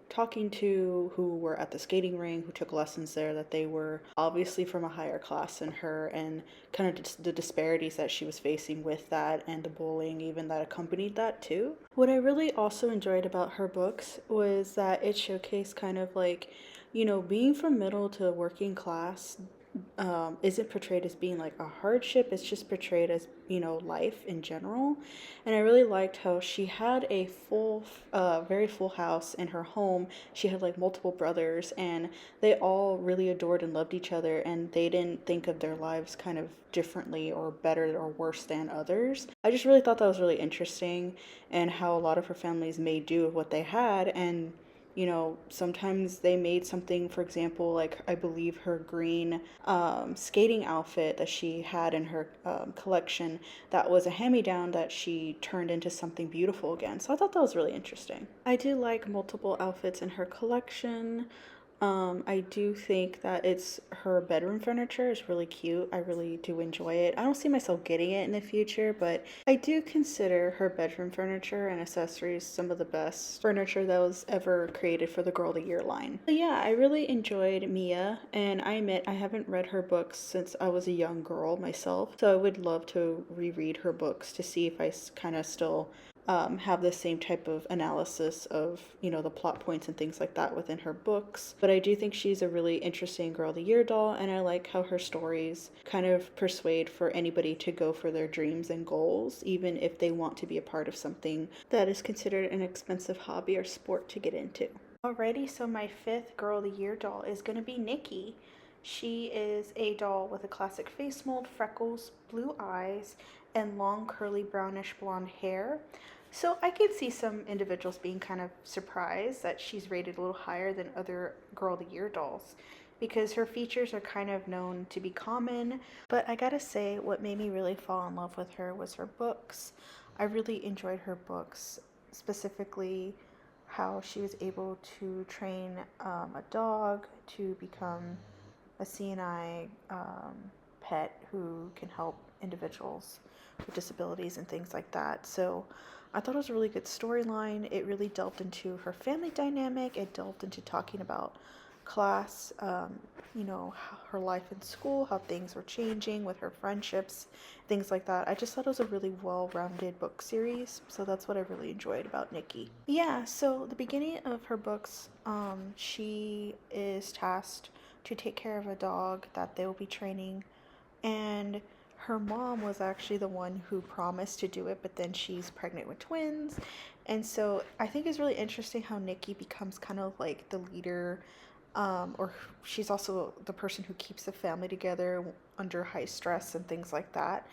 talking to who were at the skating ring, who took lessons there, that they were obviously from a higher class than her, and kind of the disparities that she was facing with that and the bullying even that accompanied that too. What I really also enjoyed about her books was that it showcased kind of like, being from middle to working class isn't portrayed as being like a hardship. It's just portrayed as, life in general. And I really liked how she had a very full house in her home. She had like multiple brothers, and they all really adored and loved each other, and they didn't think of their lives kind of differently or better or worse than others. I just really thought that was really interesting, and how a lot of her families made do with what they had. And sometimes they made something, for example, like I believe her green skating outfit that she had in her collection, that was a hand-me-down that she turned into something beautiful again. So I thought that was really interesting. I do like multiple outfits in her collection. I do think that it's her bedroom furniture is really cute. I really do enjoy it. I don't see myself getting it in the future, but I do consider her bedroom furniture and accessories some of the best furniture that was ever created for the Girl of the Year line. But yeah, I really enjoyed Mia, and I admit I haven't read her books since I was a young girl myself, so I would love to reread her books to see if I kind of still have the same type of analysis of, the plot points and things like that within her books. But I do think she's a really interesting Girl of the Year doll, and I like how her stories kind of persuade for anybody to go for their dreams and goals, even if they want to be a part of something that is considered an expensive hobby or sport to get into. Alrighty, so my fifth Girl of the Year doll is going to be Nikki. She is a doll with a classic face mold, freckles, blue eyes, and long curly brownish blonde hair. So I could see some individuals being kind of surprised that she's rated a little higher than other Girl of the Year dolls because her features are kind of known to be common. But I gotta say, what made me really fall in love with her was her books. I really enjoyed her books, specifically how she was able to train a dog to become a CNI pet who can help individuals with disabilities and things like that. So I thought it was a really good storyline. It really delved into her family dynamic. It delved into talking about class, her life in school, how things were changing with her friendships, things like that. I just thought it was a really well-rounded book series, so that's what I really enjoyed about Nikki. Yeah, so the beginning of her books, she is tasked to take care of a dog that they'll be training, and her mom was actually the one who promised to do it, but then she's pregnant with twins. And so I think it's really interesting how Nikki becomes kind of like the leader, or she's also the person who keeps the family together under high stress and things like that.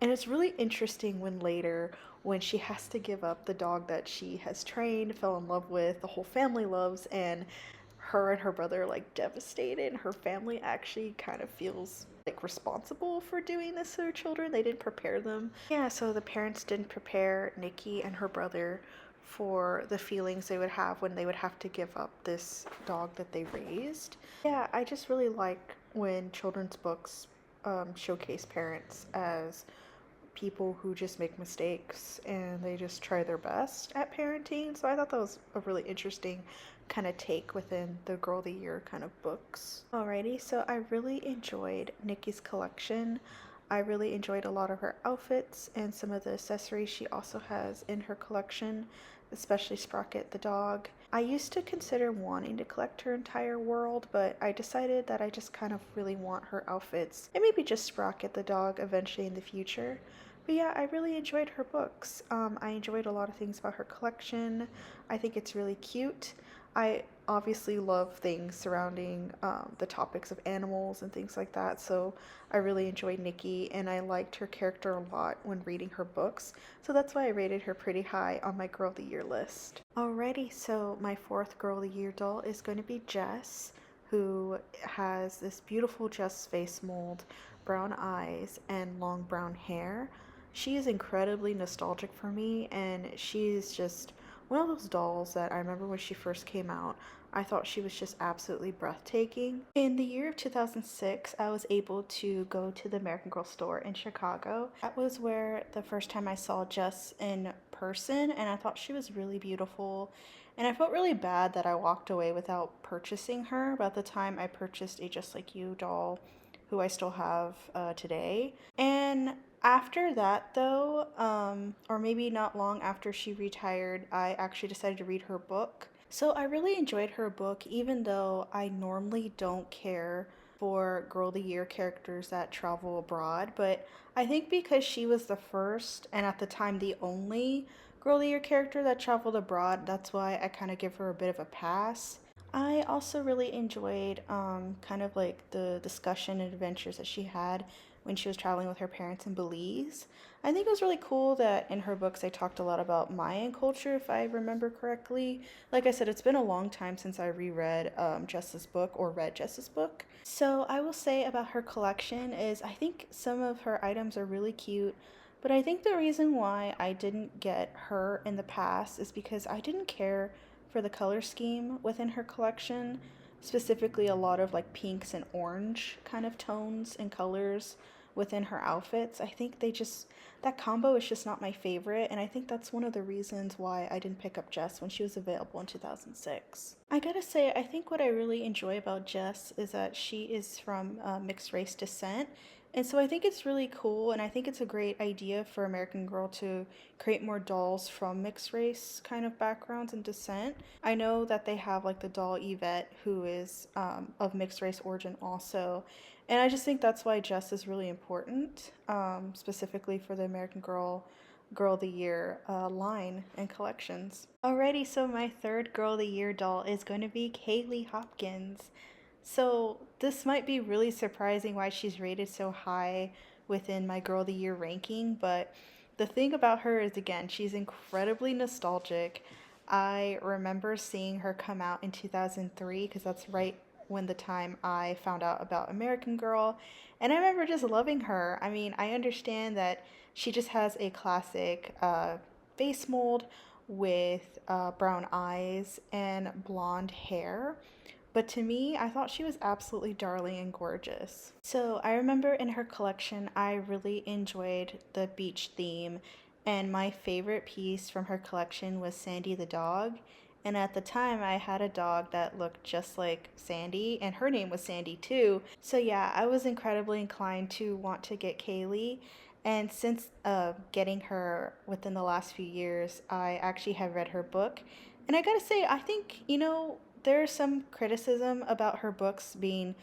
And it's really interesting when later, when she has to give up the dog that she has trained, fell in love with, the whole family loves, and her and her brother are like devastated. Her family actually kind of feels like responsible for doing this to their children. They didn't prepare them. Yeah, so the parents didn't prepare Nikki and her brother for the feelings they would have when they would have to give up this dog that they raised. Yeah, I just really like when children's books showcase parents as people who just make mistakes and they just try their best at parenting. So I thought that was a really interesting kind of take within the Girl of the Year kind of books. Alrighty, so I really enjoyed Nikki's collection. I really enjoyed a lot of her outfits and some of the accessories she also has in her collection, especially Sprocket the dog. I used to consider wanting to collect her entire world, but I decided that I just kind of really want her outfits and maybe just Sprocket the dog eventually in the future. But yeah, I really enjoyed her books. I enjoyed a lot of things about her collection. I think it's really cute. I obviously love things surrounding the topics of animals and things like that, so I really enjoyed Nikki and I liked her character a lot when reading her books, so that's why I rated her pretty high on my Girl of the Year list. Alrighty, so my fourth Girl of the Year doll is going to be Jess, who has this beautiful Jess face mold, brown eyes, and long brown hair. She is incredibly nostalgic for me, and she's just one of those dolls that I remember when she first came out. I thought she was just absolutely breathtaking. In the year of 2006, I was able to go to the American Girl store in Chicago. That was where the first time I saw Jess in person, and I thought she was really beautiful. And I felt really bad that I walked away without purchasing her. By the time I purchased a Just Like You doll, who I still have today. And after that, though, or maybe not long after she retired, I actually decided to read her book. So I really enjoyed her book, even though I normally don't care for Girl of the Year characters that travel abroad. But I think because she was the first, and at the time the only Girl of the Year character that traveled abroad, that's why I kind of give her a bit of a pass. I also really enjoyed kind of like the discussion and adventures that she had when she was traveling with her parents in Belize. I think it was really cool that in her books they talked a lot about Mayan culture, if I remember correctly. Like I said, it's been a long time since I reread Jess's book or read Jess's book. So I will say about her collection is I think some of her items are really cute, but I think the reason why I didn't get her in the past is because I didn't care for the color scheme within her collection, specifically a lot of like pinks and orange kind of tones and colors. within her outfits. I think that combo is just not my favorite, and I think that's one of the reasons why I didn't pick up Jess when she was available in 2006. I gotta say, I think what I really enjoy about Jess is that she is from mixed race descent. And so I think it's really cool, and I think it's a great idea for American Girl to create more dolls from mixed race kind of backgrounds and descent. I know that they have like the doll Yvette, who is of mixed race origin also. And I just think that's why Jess is really important, specifically for the American Girl of the Year line and collections. Alrighty, so my third Girl of the Year doll is going to be Kaylee Hopkins. So this might be really surprising why she's rated so high within my Girl of the Year ranking, but the thing about her is, again, she's incredibly nostalgic. I remember seeing her come out in 2003 because that's right when the time I found out about American Girl, and I remember just loving her. I mean, I understand that she just has a classic face mold with brown eyes and blonde hair. But to me, I thought she was absolutely darling and gorgeous. So I remember in her collection, I really enjoyed the beach theme, and my favorite piece from her collection was Sandy the dog. And at the time, I had a dog that looked just like Sandy, and her name was Sandy too. So yeah, I was incredibly inclined to want to get Kaylee. And since getting her within the last few years, I actually have read her book. And I gotta say, I think, there's some criticism about her books being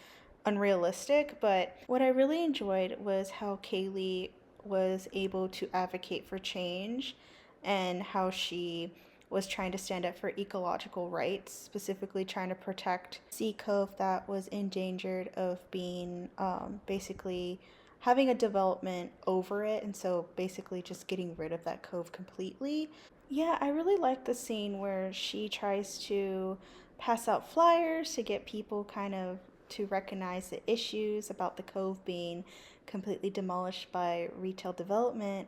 unrealistic, but what I really enjoyed was how Kaylee was able to advocate for change and how she was trying to stand up for ecological rights, specifically trying to protect Sea Cove that was endangered of being basically having a development over it, and so basically just getting rid of that cove completely. Yeah, I really like the scene where she tries to pass out flyers to get people kind of to recognize the issues about the cove being completely demolished by retail development.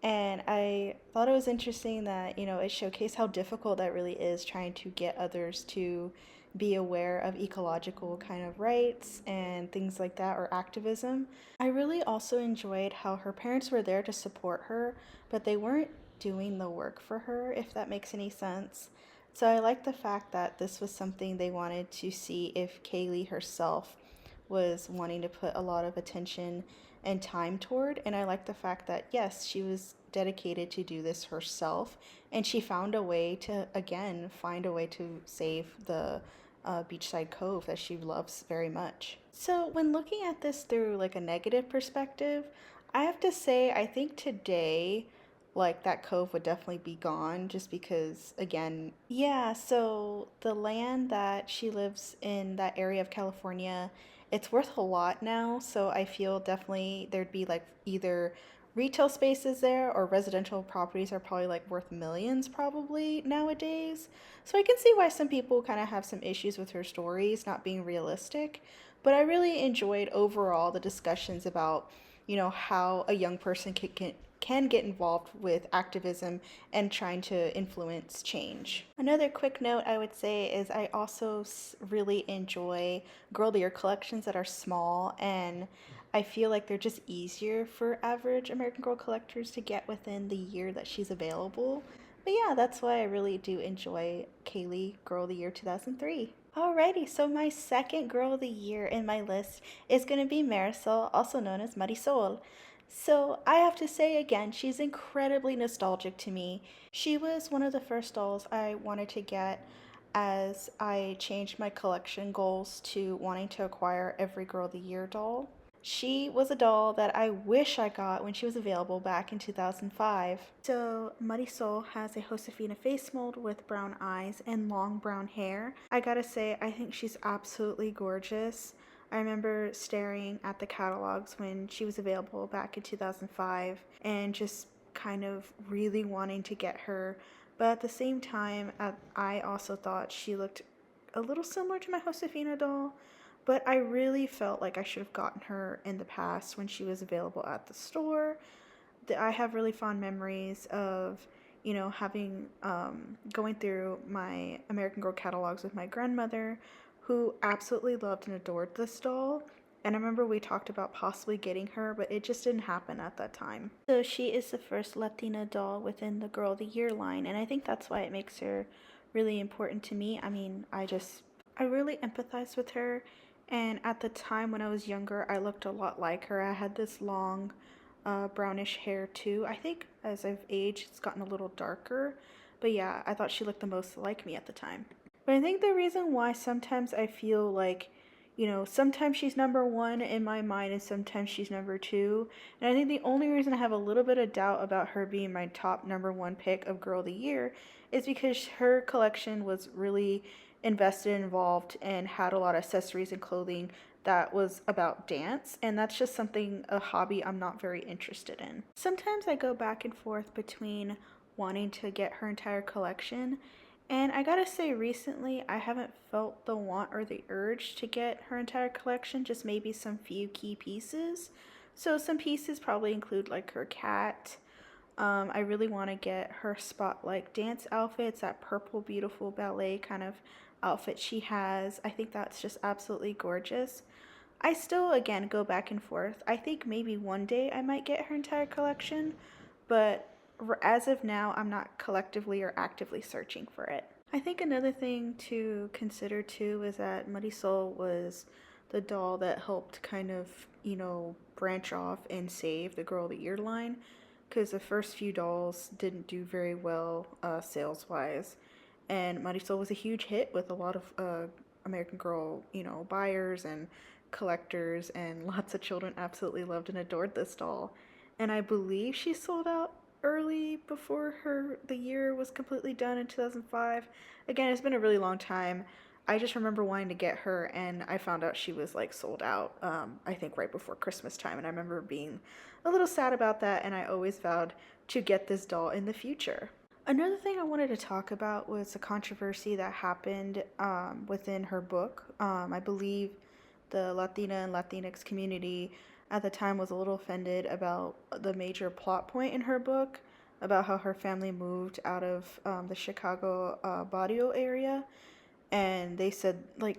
And I thought it was interesting that, it showcased how difficult that really is trying to get others to be aware of ecological kind of rights and things like that, or activism. I really also enjoyed how her parents were there to support her, but they weren't doing the work for her, if that makes any sense. So I like the fact that this was something they wanted to see if Kaylee herself was wanting to put a lot of attention and time toward. And I like the fact that, yes, she was dedicated to do this herself. And she found a way to, again, find a way to save the beachside cove that she loves very much. So when looking at this through like a negative perspective, I have to say, I think today, like that cove would definitely be gone just because, again, yeah, so the land that she lives in, that area of California, it's worth a lot now. So I feel definitely there'd be like either retail spaces there or residential properties are probably like worth millions probably nowadays. So I can see why some people kind of have some issues with her stories not being realistic. But I really enjoyed overall the discussions about, how a young person can get involved with activism and trying to influence change. Another quick note I would say is I also really enjoy Girl of the Year collections that are small, and I feel like they're just easier for average American Girl collectors to get within the year that she's available. But yeah, that's why I really do enjoy Kaylee Girl of the Year 2003. Alrighty, so my second Girl of the Year in my list is going to be Marisol, also known as Marisol. So I have to say again, she's incredibly nostalgic to me. She was one of the first dolls I wanted to get as I changed my collection goals to wanting to acquire every Girl of the Year doll. She was a doll that I wish I got when she was available back in 2005. So, Marisol has a Josefina face mold with brown eyes and long brown hair. I gotta say, I think she's absolutely gorgeous. I remember staring at the catalogs when she was available back in 2005 and just kind of really wanting to get her. But at the same time, I also thought she looked a little similar to my Josefina doll, but I really felt like I should have gotten her in the past when she was available at the store. I have really fond memories of, having going through my American Girl catalogs with my grandmother, who absolutely loved and adored this doll. And I remember we talked about possibly getting her, but it just didn't happen at that time. So she is the first Latina doll within the Girl of the Year line, and I think that's why it makes her really important to me. I mean, I really empathize with her, and at the time when I was younger, I looked a lot like her. I had this long, brownish hair too. I think as I've aged, it's gotten a little darker, but yeah, I thought she looked the most like me at the time. But I think the reason why sometimes I feel like, sometimes she's number one in my mind and sometimes she's number two. And I think the only reason I have a little bit of doubt about her being my top number one pick of Girl of the Year is because her collection was really invested, involved, and had a lot of accessories and clothing that was about dance. And that's just something, a hobby I'm not very interested in. Sometimes I go back and forth between wanting to get her entire collection, and I gotta say, recently, I haven't felt the want or the urge to get her entire collection, just maybe some few key pieces. So, some pieces probably include like her cat. I really want to get her spotlight dance outfits, that purple, beautiful ballet kind of outfit she has. I think that's just absolutely gorgeous. I still, again, go back and forth. I think maybe one day I might get her entire collection, but as of now, I'm not collectively or actively searching for it. I think another thing to consider too is that Marisol was the doll that helped kind of, branch off and save the Girl of the Year line, because the first few dolls didn't do very well sales wise. And Marisol was a huge hit with a lot of American Girl, buyers and collectors, and lots of children absolutely loved and adored this doll. And I believe she sold out early before the year was completely done in 2005. Again, it's been a really long time. I just remember wanting to get her, and I found out she was like sold out. I think right before Christmas time, and I remember being a little sad about that. And I always vowed to get this doll in the future. Another thing I wanted to talk about was a controversy that happened within her book. I believe the Latina and Latinx community at the time was a little offended about the major plot point in her book about how her family moved out of the Chicago Barrio area. And they said, like,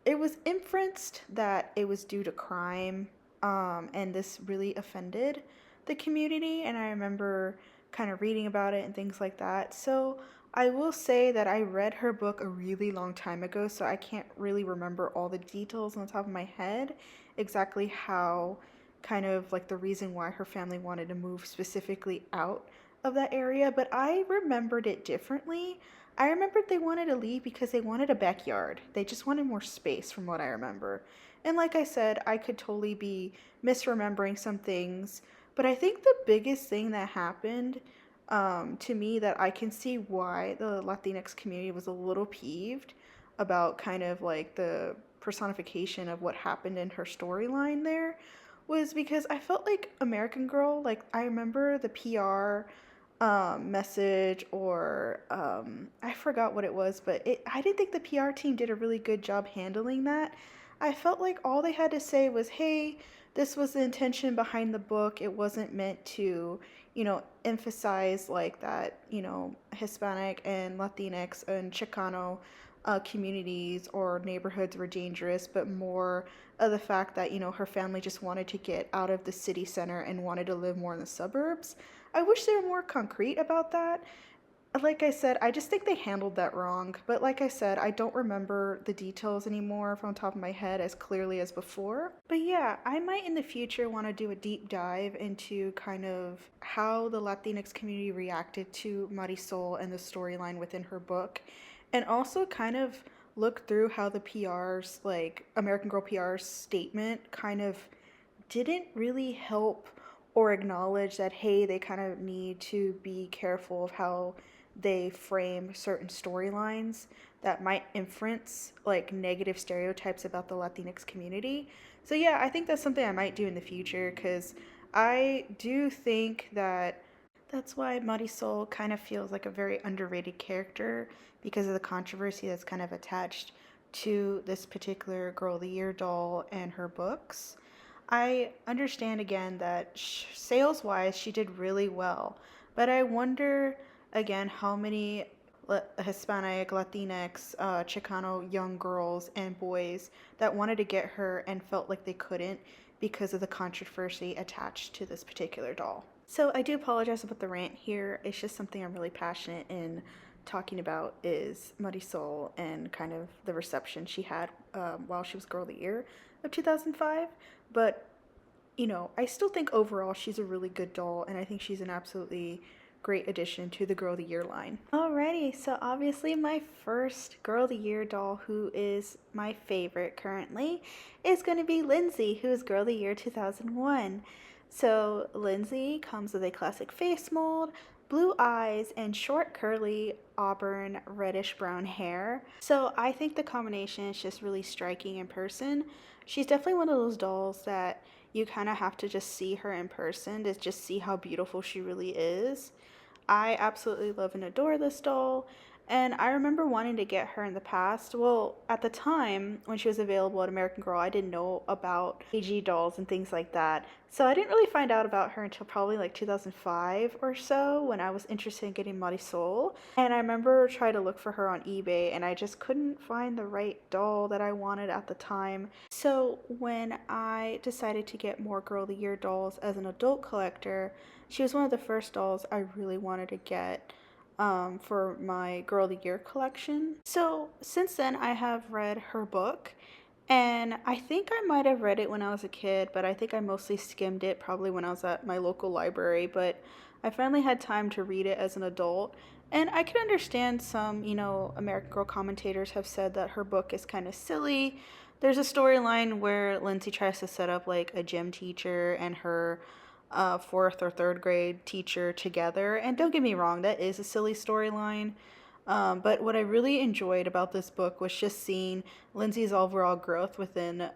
it was inferenced that it was due to crime, and this really offended the community. And I remember kind of reading about it and things like that. So I will say that I read her book a really long time ago, so I can't really remember all the details on the top of my head, exactly how, kind of like the reason why her family wanted to move specifically out of that area, but I remembered it differently. I remembered they wanted to leave because they wanted a backyard. They just wanted more space, from what I remember. And like I said, I could totally be misremembering some things, but I think the biggest thing that happened, to me, that I can see why the Latinx community was a little peeved about kind of like the personification of what happened in her storyline there, was because I felt like American Girl, like I remember the PR message, or I forgot what it was, but I didn't think the PR team did a really good job handling that. I felt like all they had to say was, hey, this was the intention behind the book. It wasn't meant to, emphasize like that, Hispanic and Latinx and Chicano communities or neighborhoods were dangerous, but more of the fact that, her family just wanted to get out of the city center and wanted to live more in the suburbs. I wish they were more concrete about that. Like I said, I just think they handled that wrong. But like I said, I don't remember the details anymore from the top of my head as clearly as before. But yeah, I might in the future want to do a deep dive into kind of how the Latinx community reacted to Marisol and the storyline within her book. And also kind of look through how the PR's, like American Girl PR's statement kind of didn't really help or acknowledge that, hey, they kind of need to be careful of how they frame certain storylines that might inference like negative stereotypes about the Latinx community. So yeah, I think that's something I might do in the future, because I do think that that's why Marisol kind of feels like a very underrated character, because of the controversy that's kind of attached to this particular Girl of the Year doll and her books. I understand again that sales wise she did really well, but I wonder again how many Hispanic, Latinx, Chicano young girls and boys that wanted to get her and felt like they couldn't because of the controversy attached to this particular doll. So I do apologize about the rant here. It's just something I'm really passionate in talking about is Marisol and kind of the reception she had while she was Girl of the Year of 2005. But, you know, I still think overall she's a really good doll, and I think she's an absolutely great addition to the Girl of the Year line. Alrighty, so obviously my first Girl of the Year doll, who is my favorite currently, is going to be Lindsay, who is Girl of the Year 2001. So Lindsay comes with a classic face mold, blue eyes, and short curly auburn reddish brown hair. So I think the combination is just really striking in person. She's definitely one of those dolls that you kind of have to just see her in person to just see how beautiful she really is. I absolutely love and adore this doll. And I remember wanting to get her in the past. Well, at the time when she was available at American Girl, I didn't know about AG dolls and things like that. So I didn't really find out about her until probably like 2005 or so when I was interested in getting Marisol. And I remember trying to look for her on eBay and I just couldn't find the right doll that I wanted at the time. So when I decided to get more Girl of the Year dolls as an adult collector, she was one of the first dolls I really wanted to get for my Girl of the Year collection. So since then, I have read her book, and I think I might have read it when I was a kid, but I think I mostly skimmed it probably when I was at my local library. But I finally had time to read it as an adult. And I can understand some, you know, American Girl commentators have said that her book is kind of silly. There's a storyline where Lindsay tries to set up like a gym teacher and her fourth or third grade teacher together. And don't get me wrong, that is a silly storyline. But what I really enjoyed about this book was just seeing Lindsay's overall growth within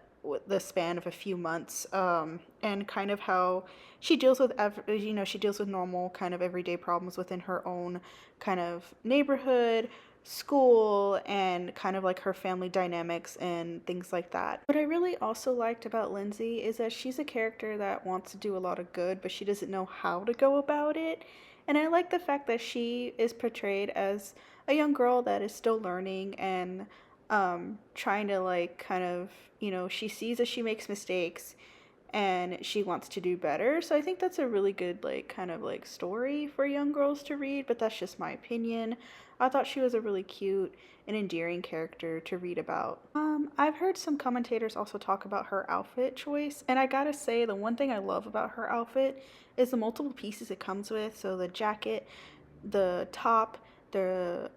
the span of a few months, and kind of how she deals with, you know, she deals with normal kind of everyday problems within her own kind of neighborhood, school, and kind of like her family dynamics and things like that. What I really also liked about Lindsay is that she's a character that wants to do a lot of good, but she doesn't know how to go about it. And I like the fact that she is portrayed as a young girl that is still learning and trying to like kind of, you know, she sees that she makes mistakes and she wants to do better. So I think that's a really good like kind of like story for young girls to read, but that's just my opinion. I thought she was a really cute and endearing character to read about. I've heard some commentators also talk about her outfit choice, and I gotta say the one thing I love about her outfit is the multiple pieces it comes with. So the jacket, the top, the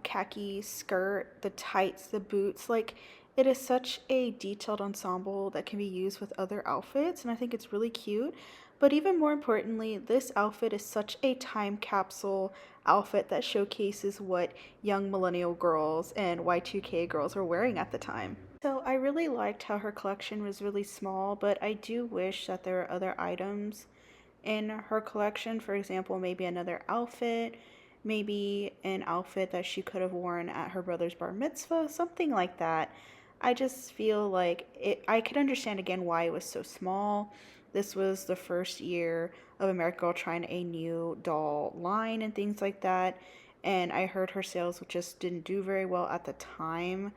khaki skirt, the tights, the boots, like it is such a detailed ensemble that can be used with other outfits, and I think it's really cute. But even more importantly, this outfit is such a time capsule outfit that showcases what young millennial girls and Y2K girls were wearing at the time. So I really liked how her collection was really small, but I do wish that there are other items in her collection. For example, maybe another outfit, maybe an outfit that she could have worn at her brother's bar mitzvah, something like that. I just feel like I could understand again why it was so small. This was the first year of American Girl trying a new doll line and things like that. And I heard her sales just didn't do very well at the time.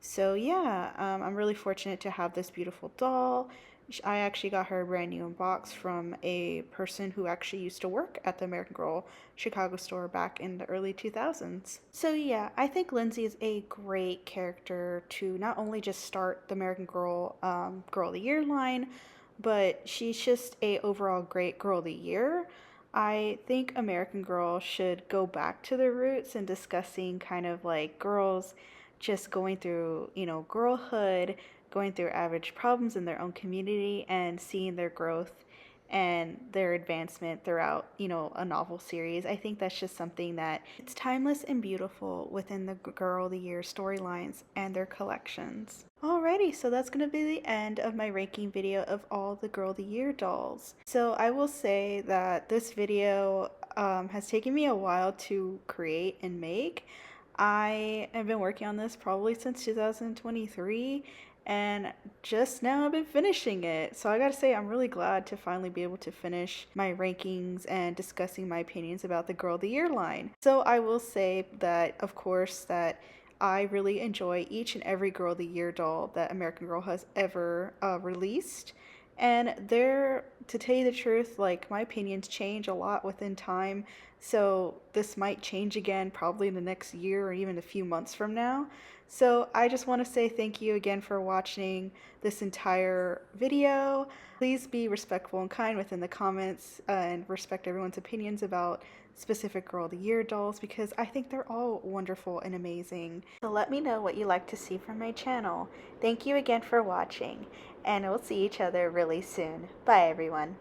So yeah, I'm really fortunate to have this beautiful doll. I actually got her a brand new box from a person who actually used to work at the American Girl Chicago store back in the early 2000s. So yeah, I think Lindsay is a great character to not only just start the American Girl Girl of the Year line, but she's just a overall great Girl of the Year. I think American Girl should go back to their roots and discussing kind of like girls just going through, you know, girlhood, going through average problems in their own community and seeing their growth and their advancement throughout, you know, a novel series. I think that's just something that it's timeless and beautiful within the Girl of the Year storylines and their collections. Alrighty, so that's going to be the end of my ranking video of all the Girl of the Year dolls. So I will say that this video has taken me a while to create and make. I have been working on this probably since 2023, and just now I've been finishing it. So I gotta say, I'm really glad to finally be able to finish my rankings and discussing my opinions about the Girl of the Year line. So I will say that, of course, that I really enjoy each and every Girl of the Year doll that American Girl has ever released. And they're, to tell you the truth, like my opinions change a lot within time. So this might change again probably in the next year or even a few months from now. So I just want to say thank you again for watching this entire video. Please be respectful and kind within the comments and respect everyone's opinions about specific Girl of the Year dolls because I think they're all wonderful and amazing. So let me know what you like to see from my channel. Thank you again for watching, and we'll see each other really soon. Bye everyone.